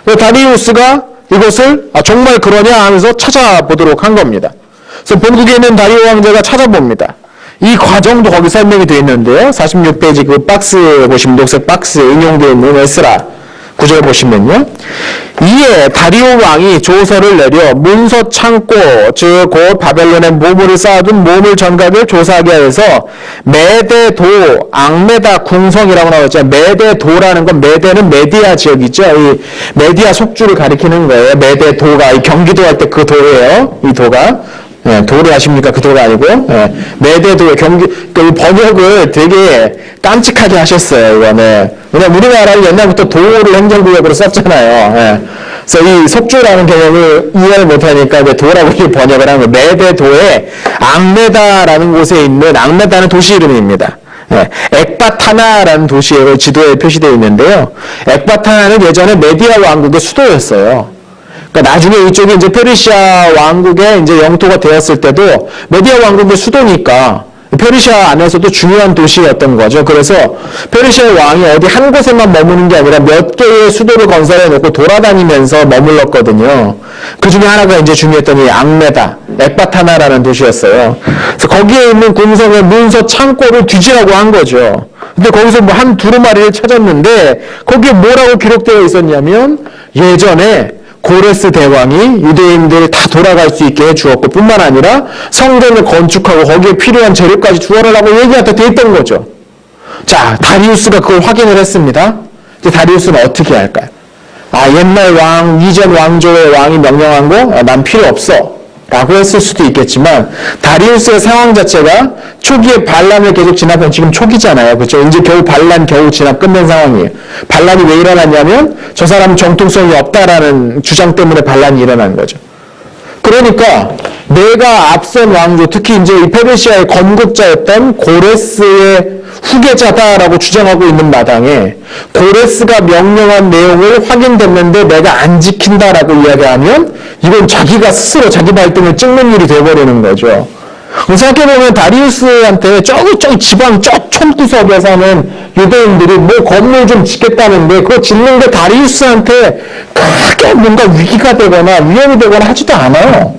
그래서 다리우스가 이것을 정말 그러냐 하면서 찾아보도록 한 겁니다. 그래서 본국에 있는 다리오 왕제가 찾아봅니다. 이 과정도 거기 설명이 되어 있는데요. 46페이지 그 박스 보시면 녹색 박스에 인용되어 있는 에스라 9절 보시면요. 이에 다리오 왕이 조서를 내려 문서 창고 즉 곧 바벨론에 보물을 쌓아둔 보물 전각을 조사하게 해서 메데도 앙메다 궁성이라고 나왔죠. 메데도라는 건 메데는 메디아 지역이죠. 이 메디아 속주를 가리키는 거예요. 메데도가 이 경기도 할 때 그 도예요. 이 도가. 도를 아십니까? 그 도가 아니고 메데도의 그 번역을 되게 깜찍하게 하셨어요. 이거는 왜냐면 우리나라는 옛날부터 도를 행정구역으로 썼잖아요. 그래서 이 속주라는 개념을 이해를 못하니까 이제 도라고 번역을 하는 거예요. 메데도의 앙메다라는 곳에 있는 앙메다는 도시 이름입니다. 엑바타나라는 도시의 지도에 표시되어 있는데요. 엑바타나는 예전에 메디아 왕국의 수도였어요. 그러니까 나중에 이쪽이 이제 페르시아 왕국의 이제 영토가 되었을 때도 메디아 왕국의 수도니까 페르시아 안에서도 중요한 도시였던 거죠. 그래서 페르시아 왕이 어디 한 곳에만 머무는 게 아니라 몇 개의 수도를 건설해 놓고 돌아다니면서 머물렀거든요. 그 중에 하나가 이제 중요했던 이 앙메다, 엑바타나라는 도시였어요. 그래서 거기에 있는 궁성의 문서 창고를 뒤지라고 한 거죠. 근데 거기서 뭐 한 두루마리를 찾았는데 거기에 뭐라고 기록되어 있었냐면 예전에 고레스 대왕이 유대인들이 다 돌아갈 수 있게 해주었고 뿐만 아니라 성전을 건축하고 거기에 필요한 재료까지 주어라라고 얘기가 다 돼 있던 거죠. 자, 다리우스가 그걸 확인을 했습니다. 이제 다리우스는 어떻게 할까요? 옛날 왕, 이전 왕조의 왕이 명령한 거 난 필요 없어. 라고 했을 수도 있겠지만 다리우스의 상황 자체가 초기에 반란을 계속 진압한 지금 초기잖아요. 그렇죠? 이제 겨우 반란 겨우 진압 끝낸 상황이에요. 반란이 왜 일어났냐면 저 사람 정통성이 없다라는 주장 때문에 반란이 일어난 거죠. 그러니까 내가 앞선 왕조, 특히 이제 이 페르시아의 건국자였던 고레스의 후계자다라고 주장하고 있는 마당에 고레스가 명령한 내용을 확인됐는데 내가 안 지킨다라고 이야기하면 이건 자기가 스스로 자기 발등을 찍는 일이 돼버리는 거죠. 생각해보면 다리우스한테 저기 지방 촌구석에 사는 유대인들이 뭐 건물 좀 짓겠다는데 그거 짓는 게 다리우스한테 크게 뭔가 위기가 되거나 위험이 되거나 하지도 않아요.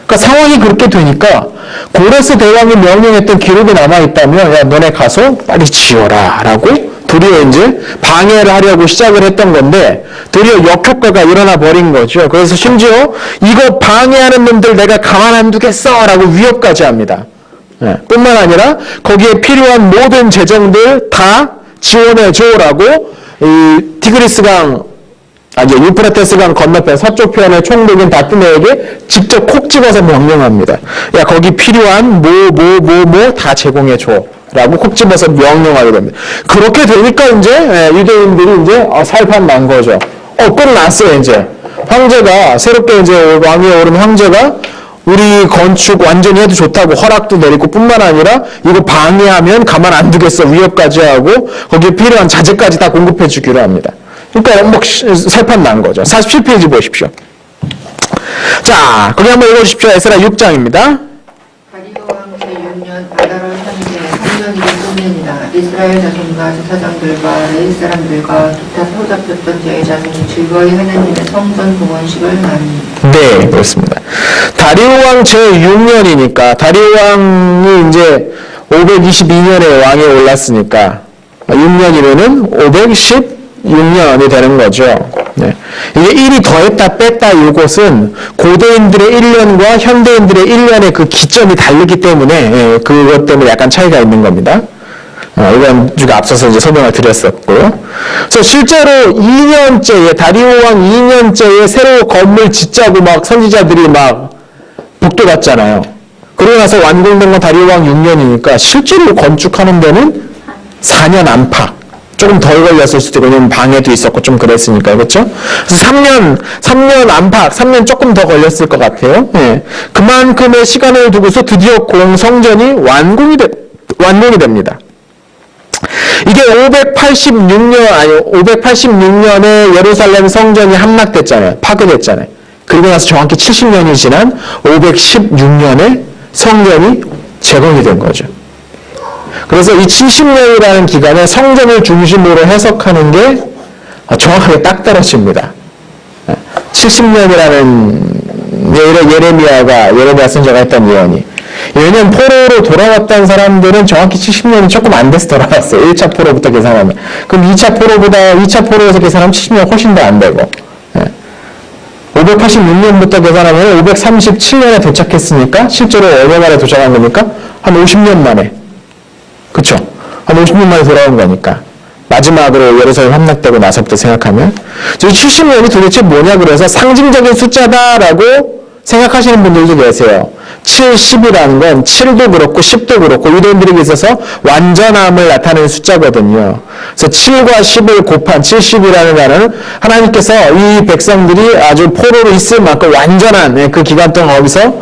그러니까 상황이 그렇게 되니까 고레스 대왕이 명령했던 기록이 남아있다면 야 너네 가서 빨리 지어라 라고 도리어 이제 방해를 하려고 시작을 했던 건데 도리어 역효과가 일어나 버린 거죠. 그래서 심지어 이거 방해하는 놈들 내가 가만 안 두겠어 라고 위협까지 합니다. 뿐만 아니라 거기에 필요한 모든 재정들 다 지원해줘라고 이 티그리스강 유프라테스강 건너편 서쪽 편의 총독인 다트네에게 직접 콕 집어서 명령합니다. 야 거기 필요한 뭐 다 제공해줘 라고 콕 집어서 명령하게 됩니다. 그렇게 되니까 이제 유대인들이 이제 살판 난 거죠. 끝났어요 이제. 황제가 새롭게 이제 왕위에 오른 황제가 우리 건축 완전히 해도 좋다고 허락도 내리고 뿐만 아니라 이거 방해하면 가만 안 두겠어 위협까지 하고 거기에 필요한 자재까지 다 공급해 주기로 합니다. 그러니까 살판 난 거죠. 47페이지 보십시오. 자, 거기 한번 읽어주십시오. 에스라 6장입니다. 다리오 왕 제6년 아다롤 3년 3년이 소년이나 이스라엘 자손과 제사장들과 레위 사람들과 기타 사로잡혔던 자의 자손이 즐거이 하나님의 성전 봉헌식을 하니. 네, 그렇습니다. 다리오 왕 제6년이니까 다리오 왕이 이제 522년에 왕에 올랐으니까 6년이면은 516년이 되는 거죠. 네. 이게 1이 더했다 뺐다 이것은 고대인들의 1년과 현대인들의 1년의 그 기점이 다르기 때문에 그것 때문에 약간 차이가 있는 겁니다. 이건 제가 앞서서 이제 설명을 드렸었고요. 그래서 실제로 2년째에 다리오 왕 2년째에 새로 건물 짓자고 막 선지자들이 막 북도 갔잖아요. 그러고 나서 완공된 건 다리오 왕 6년이니까 실제로 건축하는 데는 4년 안팎. 조금 덜 걸렸을 수도 있고, 왜냐면 방해도 있었고 좀 그랬으니까, 그렇죠? 그래서 3년 안팎, 3년 조금 더 걸렸을 것 같아요. 예. 그만큼의 시간을 두고서 드디어 성전이 완공이 됩니다. 이게 586년에 예루살렘 성전이 함락됐잖아요. 파괴됐잖아요. 그리고 나서 정확히 70년이 지난 516년에 성전이 재건이 된 거죠. 그래서 이 70년이라는 기간에 성전을 중심으로 해석하는 게 정확하게 딱 떨어집니다. 70년이라는 예레미야 선지자가 했던 예언이. 왜냐면 포로로 돌아왔던 사람들은 정확히 70년이 조금 안 돼서 돌아왔어요. 1차 포로부터 계산하면. 그럼 2차 포로에서 계산하면 70년 훨씬 더 안 되고. 586년부터 계산하면 537년에 도착했으니까 실제로 얼마 만에 도착한 겁니까? 한 50년 만에. 그쵸? 한 50년 만에 돌아온 거니까. 마지막으로 예루살렘 함락되고 나서부터 생각하면. 70년이 도대체 뭐냐 그래서 상징적인 숫자다라고 생각하시는 분들도 계세요. 7, 10이라는 건 7도 그렇고 10도 그렇고 유대인들에게 있어서 완전함을 나타내는 숫자거든요. 그래서 7과 10을 곱한 70이라는 단어는 하나님께서 이 백성들이 아주 포로로 있을 만큼 완전한 그 기간 동안 거기서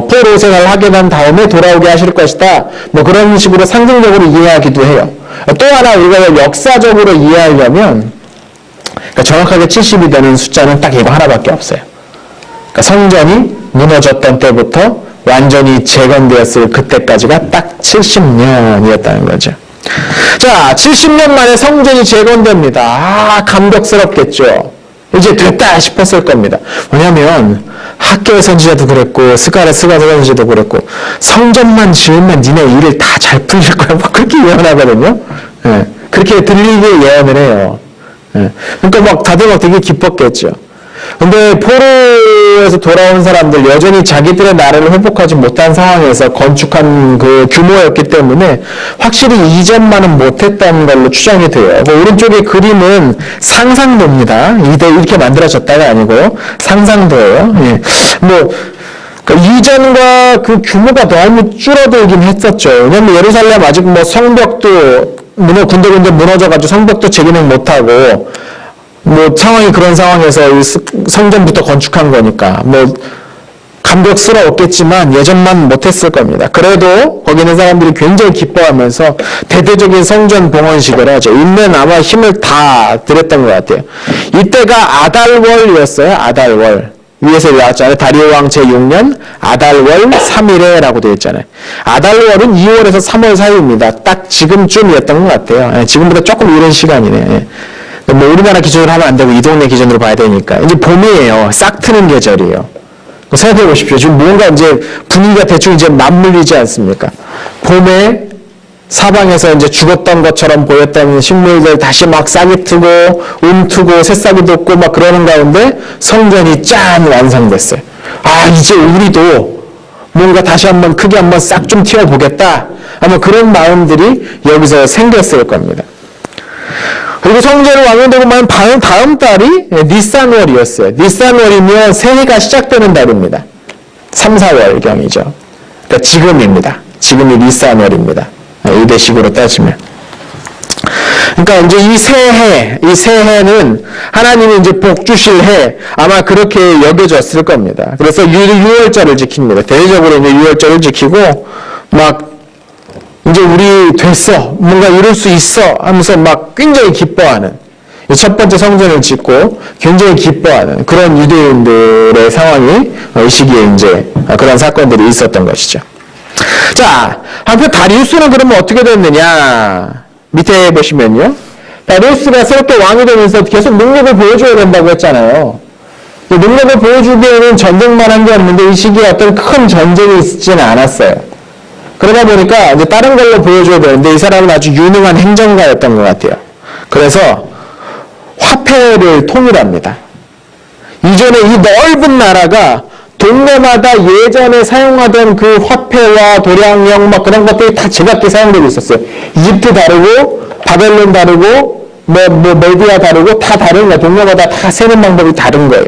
포로 생활을 하게 된 다음에 돌아오게 하실 것이다. 뭐 그런 식으로 상징적으로 이해하기도 해요. 또 하나 우리가 역사적으로 이해하려면 그러니까 정확하게 70이 되는 숫자는 딱 이거 하나밖에 없어요. 그러니까 성전이 무너졌던 때부터 완전히 재건되었을 그때까지가 딱 70년이었다는 거죠. 자, 70년 만에 성전이 재건됩니다. 감격스럽겠죠. 이제 됐다 싶었을 겁니다. 왜냐하면 학교의 선지자도 그랬고 스가 선지자도 그랬고 성전만 지으면 니네 일을 다 잘 풀릴 거야. 막 그렇게 예언하거든요. 예, 그렇게 들리게 예언을 해요. 예, 그러니까 막 다들 막 되게 기뻤겠죠. 근데 포로에서 돌아온 사람들 여전히 자기들의 나라를 회복하지 못한 상황에서 건축한 그 규모였기 때문에 확실히 이전만은 못했다는 걸로 추정이 돼요. 그 오른쪽의 그림은 상상도입니다. 이렇게 만들어졌다가 아니고 상상도예요. 예. 그러니까 이전과 그 규모가 너무 줄어들긴 했었죠. 왜냐면 예루살렘 아직 뭐 성벽도 군데군데 무너져가지고 성벽도 재기능 못하고 뭐 상황이 그런 상황에서 이 성전부터 건축한 거니까 뭐 감격스러웠겠지만 예전만 못했을 겁니다. 그래도 거기 있는 사람들이 굉장히 기뻐하면서 대대적인 성전 봉헌식을 하죠. 인내는 아마 힘을 다 들였던 것 같아요. 이때가 아달월이었어요. 아달월. 위에서 나왔잖아요. 다리오 왕 제6년 아달월 3일에라고 되어 있잖아요. 아달월은 2월에서 3월 사이입니다. 딱 지금쯤이었던 것 같아요. 지금보다 조금 이른 시간이네. 뭐 우리나라 기준으로 하면 안 되고 이 동네 기준으로 봐야 되니까. 이제 봄이에요. 싹 트는 계절이에요. 생각해 보십시오. 지금 뭔가 이제 분위기가 대충 이제 맞물리지 않습니까? 봄에 사방에서 이제 죽었던 것처럼 보였던 식물들 다시 막 싹이 트고 움트고 새싹이 돋고 막 그러는 가운데 성전이 짠 완성됐어요. 아, 이제 우리도 뭔가 다시 한번 크게 한번 싹 좀 튀어보겠다. 아마 그런 마음들이 여기서 생겼을 겁니다. 그리고 성전을 완공되고 만 다음 달이 니산월이었어요. 니산월이면 새해가 시작되는 달입니다. 3, 4월경이죠. 그러니까 지금입니다. 지금이 니산월입니다. 이대식으로 따지면. 그러니까 이제 이 새해는 하나님이 이제 복 주실 해, 아마 그렇게 여겨졌을 겁니다. 그래서 유월절을 지킵니다. 대대적으로 이제 유월절을 지키고, 막, 이제 우리 됐어. 뭔가 이룰 수 있어. 하면서 막 굉장히 기뻐하는. 첫 번째 성전을 짓고 굉장히 기뻐하는 그런 유대인들의 상황이 이 시기에 이제 그런 사건들이 있었던 것이죠. 자, 한편 다리우스는 그러면 어떻게 됐느냐? 밑에 보시면요. 다리우스가 새롭게 왕이 되면서 계속 능력을 보여줘야 된다고 했잖아요. 능력을 보여주기에는 전쟁만 한 게 없는데 이 시기에 어떤 큰 전쟁이 있지는 않았어요. 그러다 보니까 이제 다른 걸로 보여줘야 되는데 이 사람은 아주 유능한 행정가였던 것 같아요. 그래서 화폐를 통일합니다. 이전에 이 넓은 나라가 동네마다 예전에 사용하던 그 화폐와 도량형 막 그런 것들이 다 제각기 사용되고 있었어요. 이집트 다르고 바벨론 다르고 뭐 메디아 다르고 다 다른 거예요. 동네마다 다 세는 방법이 다른 거예요.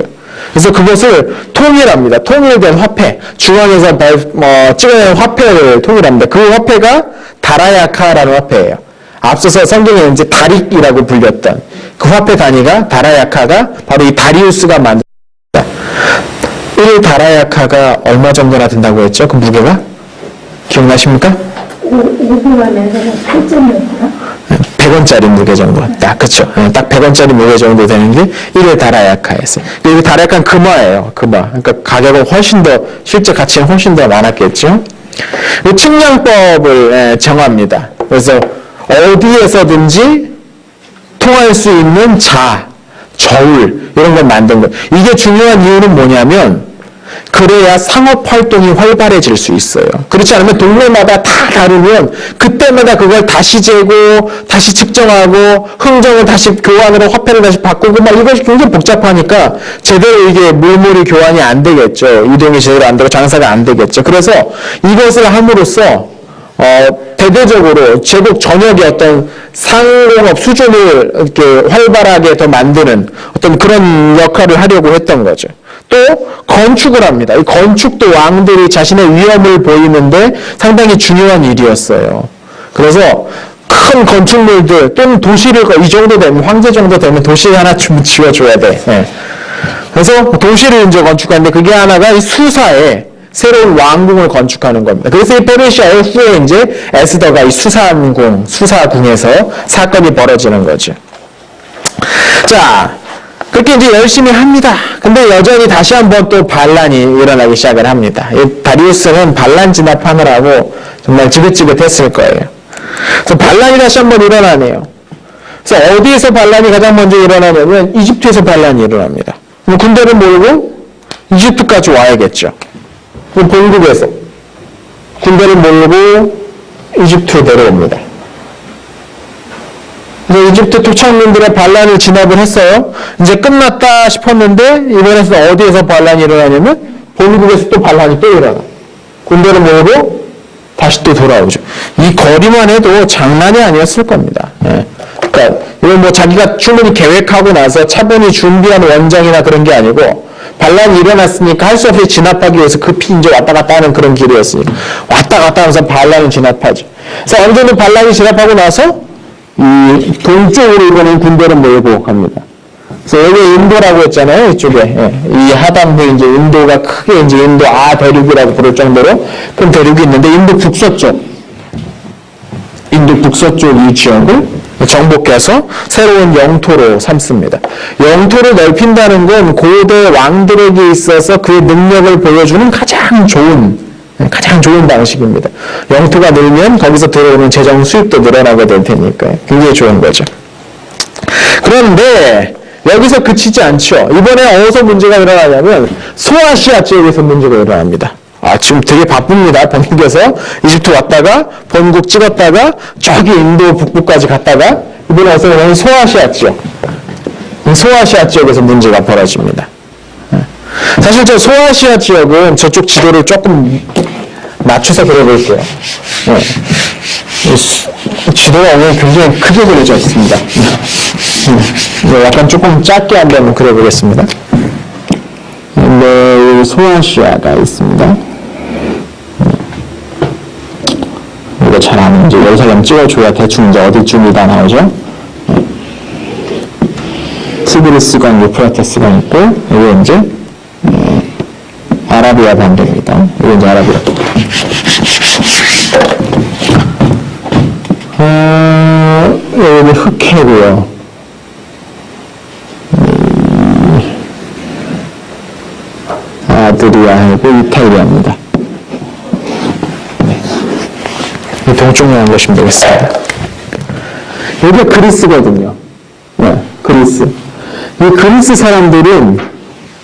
그래서 그것을 통일합니다. 통일된 화폐, 중앙에서 찍어낸 화폐를 통일합니다. 그 화폐가 다라야카라는 화폐예요. 앞서서 성경에 이제 다릭이라고 불렸던 그 화폐 단위가 다라야카가 바로 이 다리우스가 만든 1 다라야카가 얼마 정도나 된다고 했죠? 그 무게가? 기억나십니까? 500원에서 8.6원? 100원짜리 무게 정도. 딱, 그쵸. 딱 100원짜리 무게 정도 되는 게 1의 다라야카였어요. 이 다라야카는 금화예요. 금화. 그러니까 가격은 훨씬 더, 실제 가치는 훨씬 더 많았겠죠. 측량법을 정합니다. 그래서 어디에서든지 통할 수 있는 저울, 이런 걸 만든 거예요. 이게 중요한 이유는 뭐냐면, 그래야 상업활동이 활발해질 수 있어요. 그렇지 않으면 동네마다 다 다르면 그때마다 그걸 다시 재고 다시 측정하고 흥정을 다시 교환으로 화폐를 다시 바꾸고 막 이것이 굉장히 복잡하니까 제대로 이게 물물이 교환이 안 되겠죠. 이동이 제대로 안 되고 장사가 안 되겠죠. 그래서 이것을 함으로써 대대적으로 제국 전역의 어떤 상공업 수준을 이렇게 활발하게 더 만드는 어떤 그런 역할을 하려고 했던 거죠. 또 건축을 합니다. 이 건축도 왕들이 자신의 위엄을 보이는데 상당히 중요한 일이었어요. 그래서 큰 건축물들 또는 도시를 이 정도 되면 황제 정도 되면 도시 하나 좀 지어줘야 돼. 네. 그래서 도시를 이제 건축하는데 그게 하나가 이 수사에 새로운 왕궁을 건축하는 겁니다. 그래서 이 페르시아 후에 이제 에스더가 이 수사궁에서 사건이 벌어지는 거죠. 자, 그렇게 이제 열심히 합니다. 근데 여전히 다시 한번 또 반란이 일어나기 시작을 합니다. 이 다리우스는 반란 진압하느라고 정말 지긋지긋했을 거예요. 그래서 반란이 다시 한번 일어나네요. 그래서 어디에서 반란이 가장 먼저 일어나냐면 이집트에서 반란이 일어납니다. 군대를 몰고 이집트까지 와야겠죠. 본국에서 군대를 몰고 이집트로 내려옵니다. 이집트 토착민들의 반란을 진압을 했어요. 이제 끝났다 싶었는데 이번에는 어디에서 반란이 일어나냐면 본국에서 또 반란이 또 일어나. 군대를 몰고 다시 또 돌아오죠. 이 거리만 해도 장난이 아니었을 겁니다. 예. 그러니까 이건 뭐 자기가 충분히 계획하고 나서 차분히 준비한 원정이나 그런 게 아니고 반란이 일어났으니까 할 수 없이 진압하기 위해서 급히 이제 왔다 갔다 하는 그런 길이었으니까 왔다 갔다 하면서 반란을 진압하죠. 그래서 어느 정도 반란이 진압하고 나서 이 동쪽으로 이번엔 군대를 몰고 갑니다. 그래서 여기 인도라고 했잖아요. 이쪽에 이 하단부에 이제 인도가 크게 이제 인도 대륙이라고 부를 정도로 큰 대륙이 있는데 인도 북서쪽 이 지역을 정복해서 새로운 영토로 삼습니다. 영토를 넓힌다는 건 고대 왕들에게 있어서 그의 능력을 보여주는 가장 좋은 방식입니다. 영토가 늘면 거기서 들어오는 재정 수입도 늘어나게 될 테니까요. 굉장히 좋은 거죠. 그런데 여기서 그치지 않죠. 이번에 어디서 문제가 일어나냐면 소아시아 지역에서 문제가 일어납니다. 지금 되게 바쁩니다. 번국에서 이집트 왔다가 번국 찍었다가 저기 인도 북부까지 갔다가 이번에 와서 소아시아 지역에서 문제가 벌어집니다. 사실 저 소아시아 지역은 저쪽 지도를 조금 맞춰서 그려볼게요. 지도가 오늘 굉장히 크게 그려져 있습니다. 약간 조금 작게 한번 그려보겠습니다. 네, 소아시아가 있습니다. 이거 잘 아는 이제 여기서 그냥 찍어줘야 대충 이제 어디쯤이 다 나오죠. 티그리스강, 유프라테스강 있고, 이거 이제 아라비아 반도입니다. 이거 이제 아라비아. 여기 흑해고요. 아드리아하고 이탈리아입니다. 동쪽으로 보시면 되겠습니다. 여기가 그리스거든요. 그리스. 이 그리스 사람들은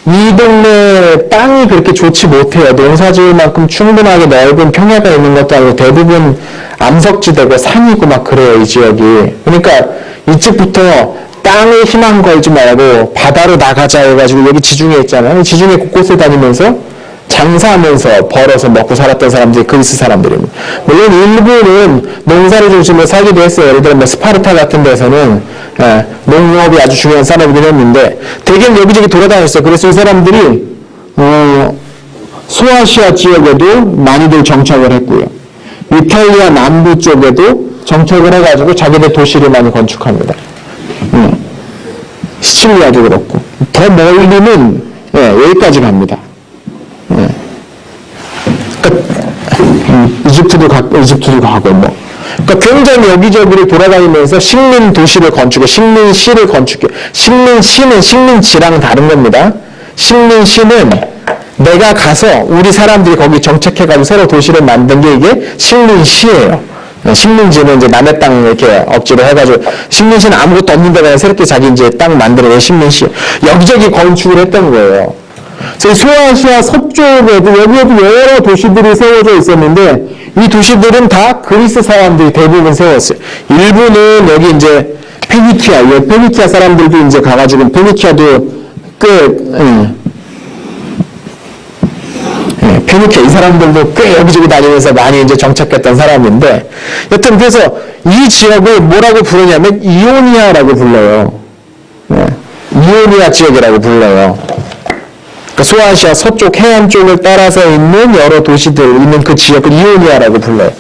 이 동네 땅이 그렇게 좋지 못해요. 농사 지을 만큼 충분하게 넓은 평야가 있는 것도 아니고 대부분 암석지대고 산이고 막 그래요, 이 지역이. 그러니까 이쪽부터 땅에 희망 걸지 말고 바다로 나가자 해가지고 여기 지중해 있잖아요. 지중해 곳곳에 다니면서 장사하면서 벌어서 먹고 살았던 사람들이 그리스 사람들입니다. 물론 일부는 농사를 중심으로 살기도 했어요. 예를 들어 뭐 스파르타 같은 데서는 농업이 아주 중요한 산업이긴 했는데 대개는 여기저기 돌아다녔어요. 그래서 이 사람들이 소아시아 지역에도 많이들 정착을 했고요. 이탈리아 남부 쪽에도 정착을 해가지고 자기들 도시를 많이 건축합니다. 시칠리아도 그렇고 더 멀리는 여기까지 갑니다. 이집트도 가고 뭐. 그러니까 굉장히 여기저기를 돌아다니면서 식민 도시를 건축해, 식민시를 건축해. 식민시는 식민지랑 다른 겁니다. 식민시는 내가 가서 우리 사람들이 거기 정착해가지고 새로 도시를 만든 게 이게 식민시예요. 식민지는 이제 남의 땅 이렇게 억지로 해가지고 식민시는 아무것도 없는 데가 새롭게 자기 이제 땅 만들어낸 식민시. 여기저기 건축을 했던 거예요. 소아시아 서쪽에도 여기에도 여러 도시들이 세워져 있었는데 이 도시들은 다 그리스 사람들이 대부분 세웠어요. 일부는 여기 이제 페니키아 사람들도 이제 가가지고 페니키아도 페니키아 이 사람들도 꽤 여기저기 다니면서 많이 이제 정착했던 사람인데 여튼 그래서 이 지역을 뭐라고 부르냐면 이오니아라고 불러요. 이오니아 지역이라고 불러요. 소아시아 서쪽 해안 쪽을 따라서 있는 여러 도시들 있는 그 지역을 이오니아라고 불러요.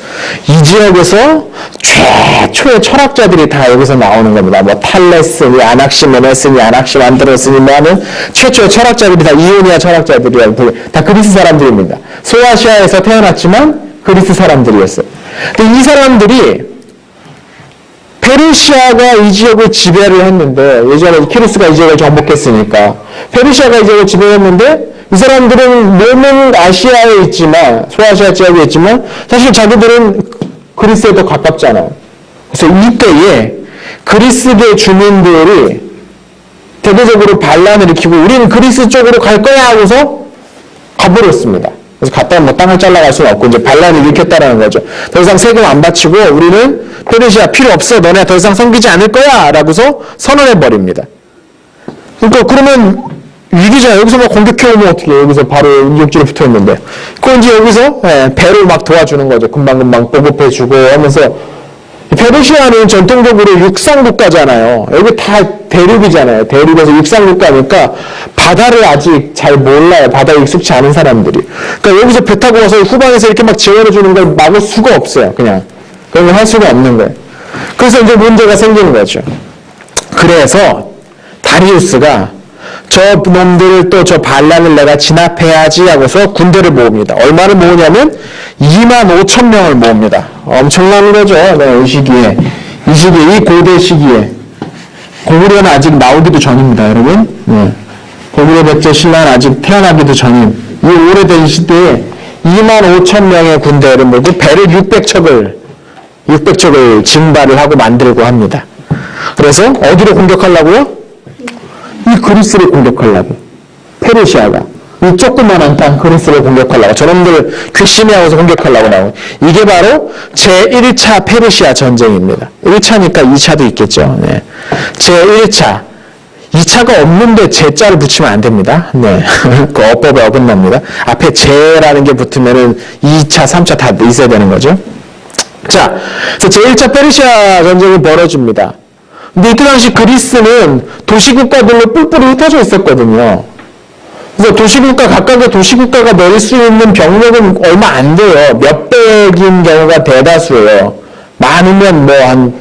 이 지역에서 최초의 철학자들이 다 여기서 나오는 겁니다. 뭐 탈레스니, 아낙시메네스니, 아낙시만드로스니 뭐 하는 최초의 철학자들이 다 이오니아 철학자들이라고 불러요. 다 그리스 사람들입니다. 소아시아에서 태어났지만 그리스 사람들이었어요. 근데 이 사람들이 페르시아가 이 지역을 지배를 했는데 예전에 키루스가 이 지역을 정복했으니까 페르시아가 이 지역을 지배했는데 이 사람들은 몸은 아시아에 있지만 소아시아 지역에 있지만 사실 자기들은 그리스에 더 가깝잖아요. 그래서 이때에 그리스계 주민들이 대대적으로 반란을 일으키고 우리는 그리스 쪽으로 갈 거야 하고서 가버렸습니다. 그래서 갔다 뭐 땅을 잘라갈 수는 없고 이제 반란을 일으켰다라는 거죠. 더 이상 세금 안 바치고 우리는 페르시아 필요 없어. 너네 더 이상 섬기지 않을 거야. 라고서 선언해 버립니다. 그러니까 그러면 위기잖아요. 여기서 막 공격해오면 어떻게 해요? 여기서 바로 인격지로 붙어 있는데. 그건 이제 여기서 배로 막 도와주는 거죠. 금방금방 보급해주고 하면서 페르시아는 전통적으로 육상국가잖아요. 여기 다 대륙이잖아요. 대륙에서 육상국가니까 바다를 아직 잘 몰라요. 바다에 익숙치 않은 사람들이. 그러니까 여기서 배 타고 와서 후방에서 이렇게 막 지원해주는 걸 막을 수가 없어요. 그냥. 그런 걸 할 수가 없는 거예요. 그래서 이제 문제가 생기는 거죠. 그래서 다리우스가 저 놈들을 또 저 반란을 내가 진압해야지 하고서 군대를 모읍니다. 얼마를 모으냐면 25,000명을 모읍니다. 엄청난 거죠. 네, 이 시기에. 이 고대 시기에. 고구려는 아직 나오기도 전입니다, 여러분. 네. 고구려 백제 신라는 아직 태어나기도 전인 이 오래된 시대에 25,000명의 군대를 모으고 배를 600척을 징발을 하고 만들고 합니다. 그래서 어디로 공격하려고요? 이 그리스를 공격하려고. 페르시아가. 이 조그만한 땅 그리스를 공격하려고. 저놈들 괘씸해하고서 공격하려고 나오고. 이게 바로 제1차 페르시아 전쟁입니다. 1차니까 2차도 있겠죠. 네. 제1차. 2차가 없는데 제자를 붙이면 안 됩니다. 네. 그 어법에 어긋납니다. 앞에 제라는 게 붙으면은 2차, 3차 다 있어야 되는 거죠. 자, 그래서 제1차 페르시아 전쟁이 벌어집니다. 근데 이때 당시 그리스는 도시국가들로 뿔뿔이 흩어져 있었거든요. 그래서 각각의 도시국가가 내릴 수 있는 병력은 얼마 안 돼요. 몇백인 경우가 대다수예요. 많으면 뭐 한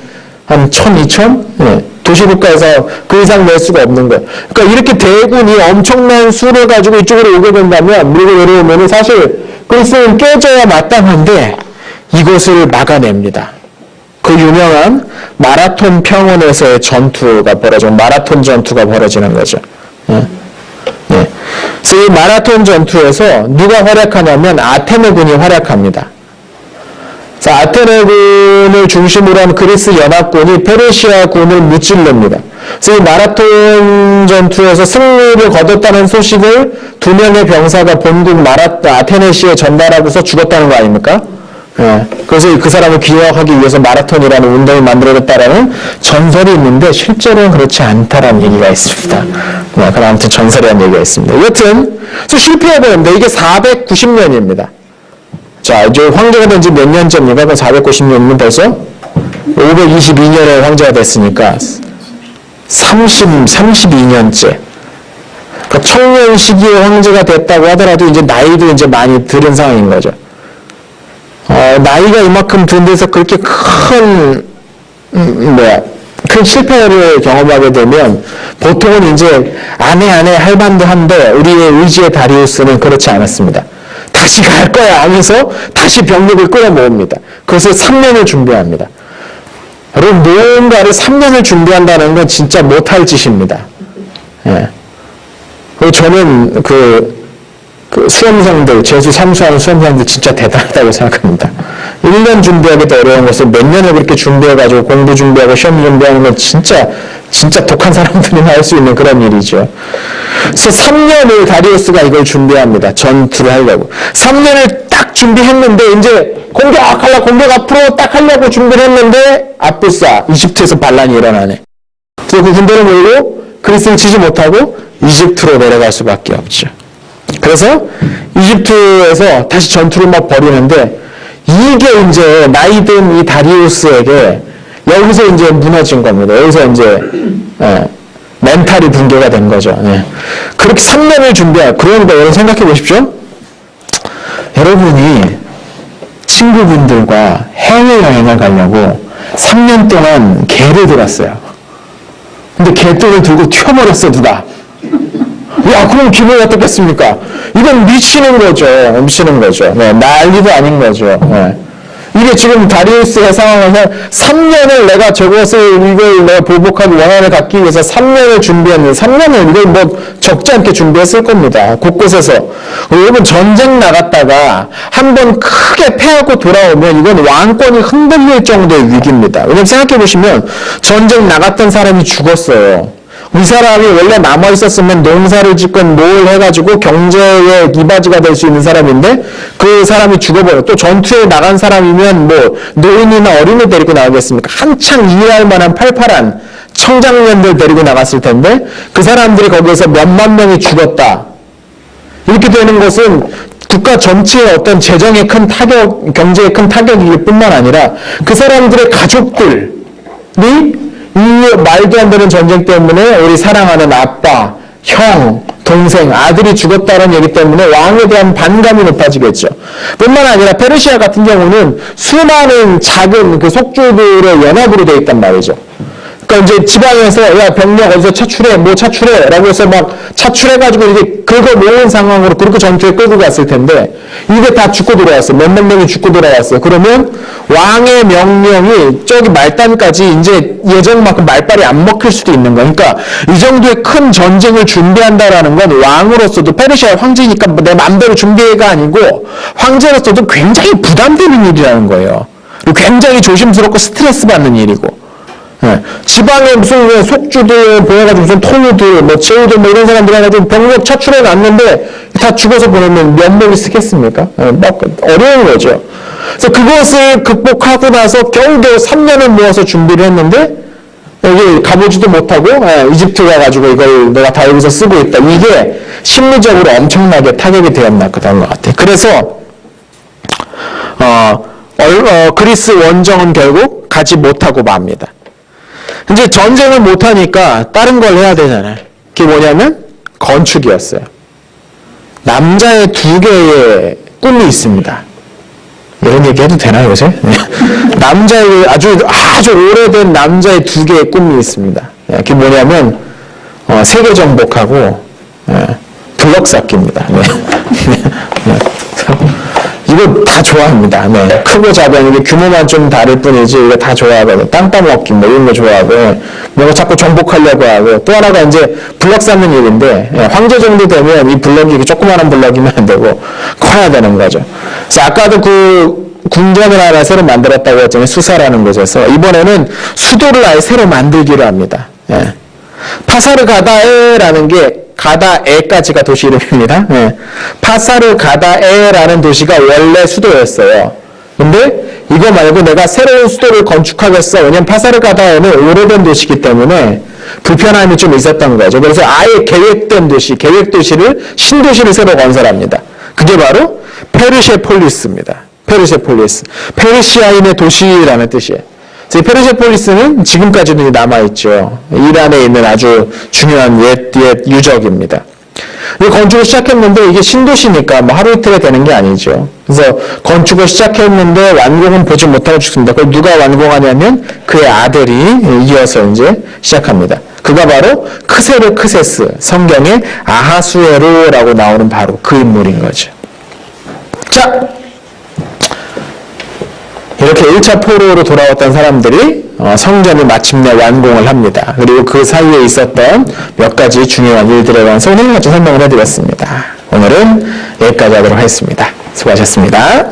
1,000, 2,000? 네. 도시국가에서 그 이상 낼 수가 없는 거예요. 그러니까 이렇게 대군이 엄청난 수를 가지고 이쪽으로 오게 된다면, 밀고 내려오면 사실 그리스는 깨져야 마땅한데 이것을 막아냅니다. 그 유명한 마라톤 평원에서의 전투가 마라톤 전투가 벌어지는 거죠. 예. 예. 그래서 이 마라톤 전투에서 누가 활약하냐면 아테네군이 활약합니다. 그래서 아테네군을 중심으로 한 그리스 연합군이 페르시아군을 무찔릅니다. 그래서 이 마라톤 전투에서 승리를 거뒀다는 소식을 2명의 병사가 본국 아테네시에 전달하고서 죽었다는 거 아닙니까? 예. 그래서 그 사람을 기억하기 위해서 마라톤이라는 운동이 만들어졌다라는 전설이 있는데 실제로는 그렇지 않다라는 얘기가 있습니다. 네, 그럼 아무튼 전설이라는 얘기가 있습니다. 여튼 실패해버렸는데 이게 490년입니다. 자, 이제 황제가 된 지 몇 년째입니까? 그럼 490년이면 벌써 522년에 황제가 됐으니까 32년째. 그러니까 청년 시기에 황제가 됐다고 하더라도 이제 나이도 이제 많이 들은 상황인 거죠. 나이가 이만큼 든 데서 그렇게 큰 실패를 경험하게 되면 보통은 이제 안해 할만도 한데 우리의 의지의 다리우스는 그렇지 않았습니다. 다시 갈 거야 하면서 다시 병력을 끌어모읍니다. 그것을 3년을 준비합니다. 여러분, 뭔가를 3년을 준비한다는 건 진짜 못할 짓입니다. 예. 그리고 저는 수험생들, 재수 삼수하는 수험생들 진짜 대단하다고 생각합니다. 1년 준비하기도 어려운 것을 몇 년을 그렇게 준비해가지고 공부 준비하고 시험 준비하는 건 진짜 독한 사람들이나 할 수 있는 그런 일이죠. 그래서 3년을 다리우스가 이걸 준비합니다. 전투를 하려고. 3년을 딱 준비했는데 이제 공격 앞으로 딱 하려고 준비를 했는데 아뿔싸 이집트에서 반란이 일어나네. 그래서 그 군대를 몰고 그리스를 치지 못하고 이집트로 내려갈 수밖에 없죠. 그래서 이집트에서 다시 전투를 막 벌이는데 이게 이제 나이든 이 다리우스에게 여기서 이제 무너진 겁니다. 여기서 이제 멘탈이 붕괴가 된 거죠. 예. 그렇게 3년을 그러니까 여러분 생각해 보십시오. 여러분이 친구분들과 해외여행을 가려고 3년 동안 개를 들었어요. 근데 개똥을 들고 튀어버렸어 누가. 야, 그럼 기분이 어떻겠습니까? 이건 미치는 거죠. 네, 난리도 아닌 거죠. 네. 이게 지금 다리우스의 상황에서 3년을 내가 이걸 내가 보복하기 원한을 갖기 위해서 3년을 준비했는데 3년을 이걸 뭐 적지 않게 준비했을 겁니다. 곳곳에서. 여러분 전쟁 나갔다가 한번 크게 패하고 돌아오면 이건 왕권이 흔들릴 정도의 위기입니다. 왜냐면 생각해 보시면 전쟁 나갔던 사람이 죽었어요. 이 사람이 원래 남아있었으면 농사를 짓건 뭘 해가지고 경제의 이바지가 될 수 있는 사람인데 그 사람이 죽어버려. 또 전투에 나간 사람이면 뭐 노인이나 어린이 데리고 나가겠습니까? 한창 일할 만한 팔팔한 청장년들 데리고 나갔을 텐데 그 사람들이 거기에서 몇만 명이 죽었다. 이렇게 되는 것은 국가 전체의 어떤 재정에 큰 타격, 경제에 큰 타격일 뿐만 아니라 그 사람들의 가족들이 이 말도 안 되는 전쟁 때문에 우리 사랑하는 아빠, 형, 동생, 아들이 죽었다는 얘기 때문에 왕에 대한 반감이 높아지겠죠. 뿐만 아니라 페르시아 같은 경우는 수많은 작은 그 속주들의 연합으로 되어 있단 말이죠. 그러니까 이제 지방에서 야 병력 어디서 차출해 뭐 차출해라고 해서 막 차출해가지고 이제 긁어 모은 상황으로 그렇게 전투에 끌고 갔을 텐데 이게 다 죽고 돌아왔어요. 몇몇 명이 죽고 돌아왔어요. 그러면 왕의 명령이 저기 말단까지 이제 예정만큼 말빨이 안 먹힐 수도 있는 거예요. 그러니까 이 정도의 큰 전쟁을 준비한다라는 건 왕으로서도 페르시아 황제니까 내 마음대로 준비가 아니고 황제로서도 굉장히 부담되는 일이라는 거예요. 그리고 굉장히 조심스럽고 스트레스 받는 일이고. 네. 지방에 무슨 속주들 보내가지고 무슨 토우들 뭐 제우들 뭐 이런 사람들 해가지고 병력 차출해 놨는데 다 죽어서 보내면 몇 명이 쓰겠습니까? 네, 막 어려운 거죠. 그래서 그것을 극복하고 나서 겨우겨우 3년을 모아서 준비를 했는데 여기 가보지도 못하고 이집트 가가지고 이걸 내가 다 여기서 쓰고 있다. 이게 심리적으로 엄청나게 타격이 되었나 그런 것 같아요. 그래서 그리스 원정은 결국 가지 못하고 맙니다. 이제 전쟁을 못하니까 다른 걸 해야 되잖아요. 그게 뭐냐면 건축이었어요. 남자의 2개의 꿈이 있습니다. 이런 얘기 해도 되나요, 요새? 네. 남자의 아주 오래된 남자의 2개의 꿈이 있습니다. 그게 뭐냐면 세계 정복하고 블럭 쌓기입니다. 네. 네. 이거 다 좋아합니다. 네. 크고 작은 이게 규모만 좀 다를 뿐이지 이거 다 좋아하거든요. 땅 따먹기 뭐 이런 거 좋아하고 뭔가 자꾸 정복하려고 하고 또 하나가 이제 블럭 쌓는 일인데 황제 정도 되면 이 블럭이 조그마한 블럭이면 안 되고 커야 되는 거죠. 그래서 아까도 그 궁전을 하나 새로 만들었다고 했잖아요. 수사라는 곳에서 이번에는 수도를 아예 새로 만들기로 합니다. 예. 파사르가다에라는 게 가다에까지가 도시 이름입니다. 네. 파사르가다에라는 도시가 원래 수도였어요. 근데 이거 말고 내가 새로운 수도를 건축하겠어. 왜냐면 파사르가다에는 오래된 도시이기 때문에 불편함이 좀 있었던 거죠. 그래서 아예 계획된 도시, 계획도시를 신도시를 새로 건설합니다. 그게 바로 페르세폴리스입니다. 페르세폴리스. 페르시아인의 도시라는 뜻이에요. 페르세폴리스는 지금까지도 남아있죠. 이란에 있는 아주 중요한 옛 유적입니다. 이 건축을 시작했는데 이게 신도시니까 뭐 하루 이틀에 되는 게 아니죠. 그래서 건축을 시작했는데 완공은 보지 못하고 죽습니다. 그걸 누가 완공하냐면 그의 아들이 이어서 이제 시작합니다. 그가 바로 크세르크세스, 성경에 아하수에로라고 나오는 바로 그 인물인 거죠. 자, 이렇게 1차 포로로 돌아왔던 사람들이 성전을 마침내 완공을 합니다. 그리고 그 사이에 있었던 몇 가지 중요한 일들에 대해서 오늘 같이 설명을 해드렸습니다. 오늘은 여기까지 하도록 하겠습니다. 수고하셨습니다.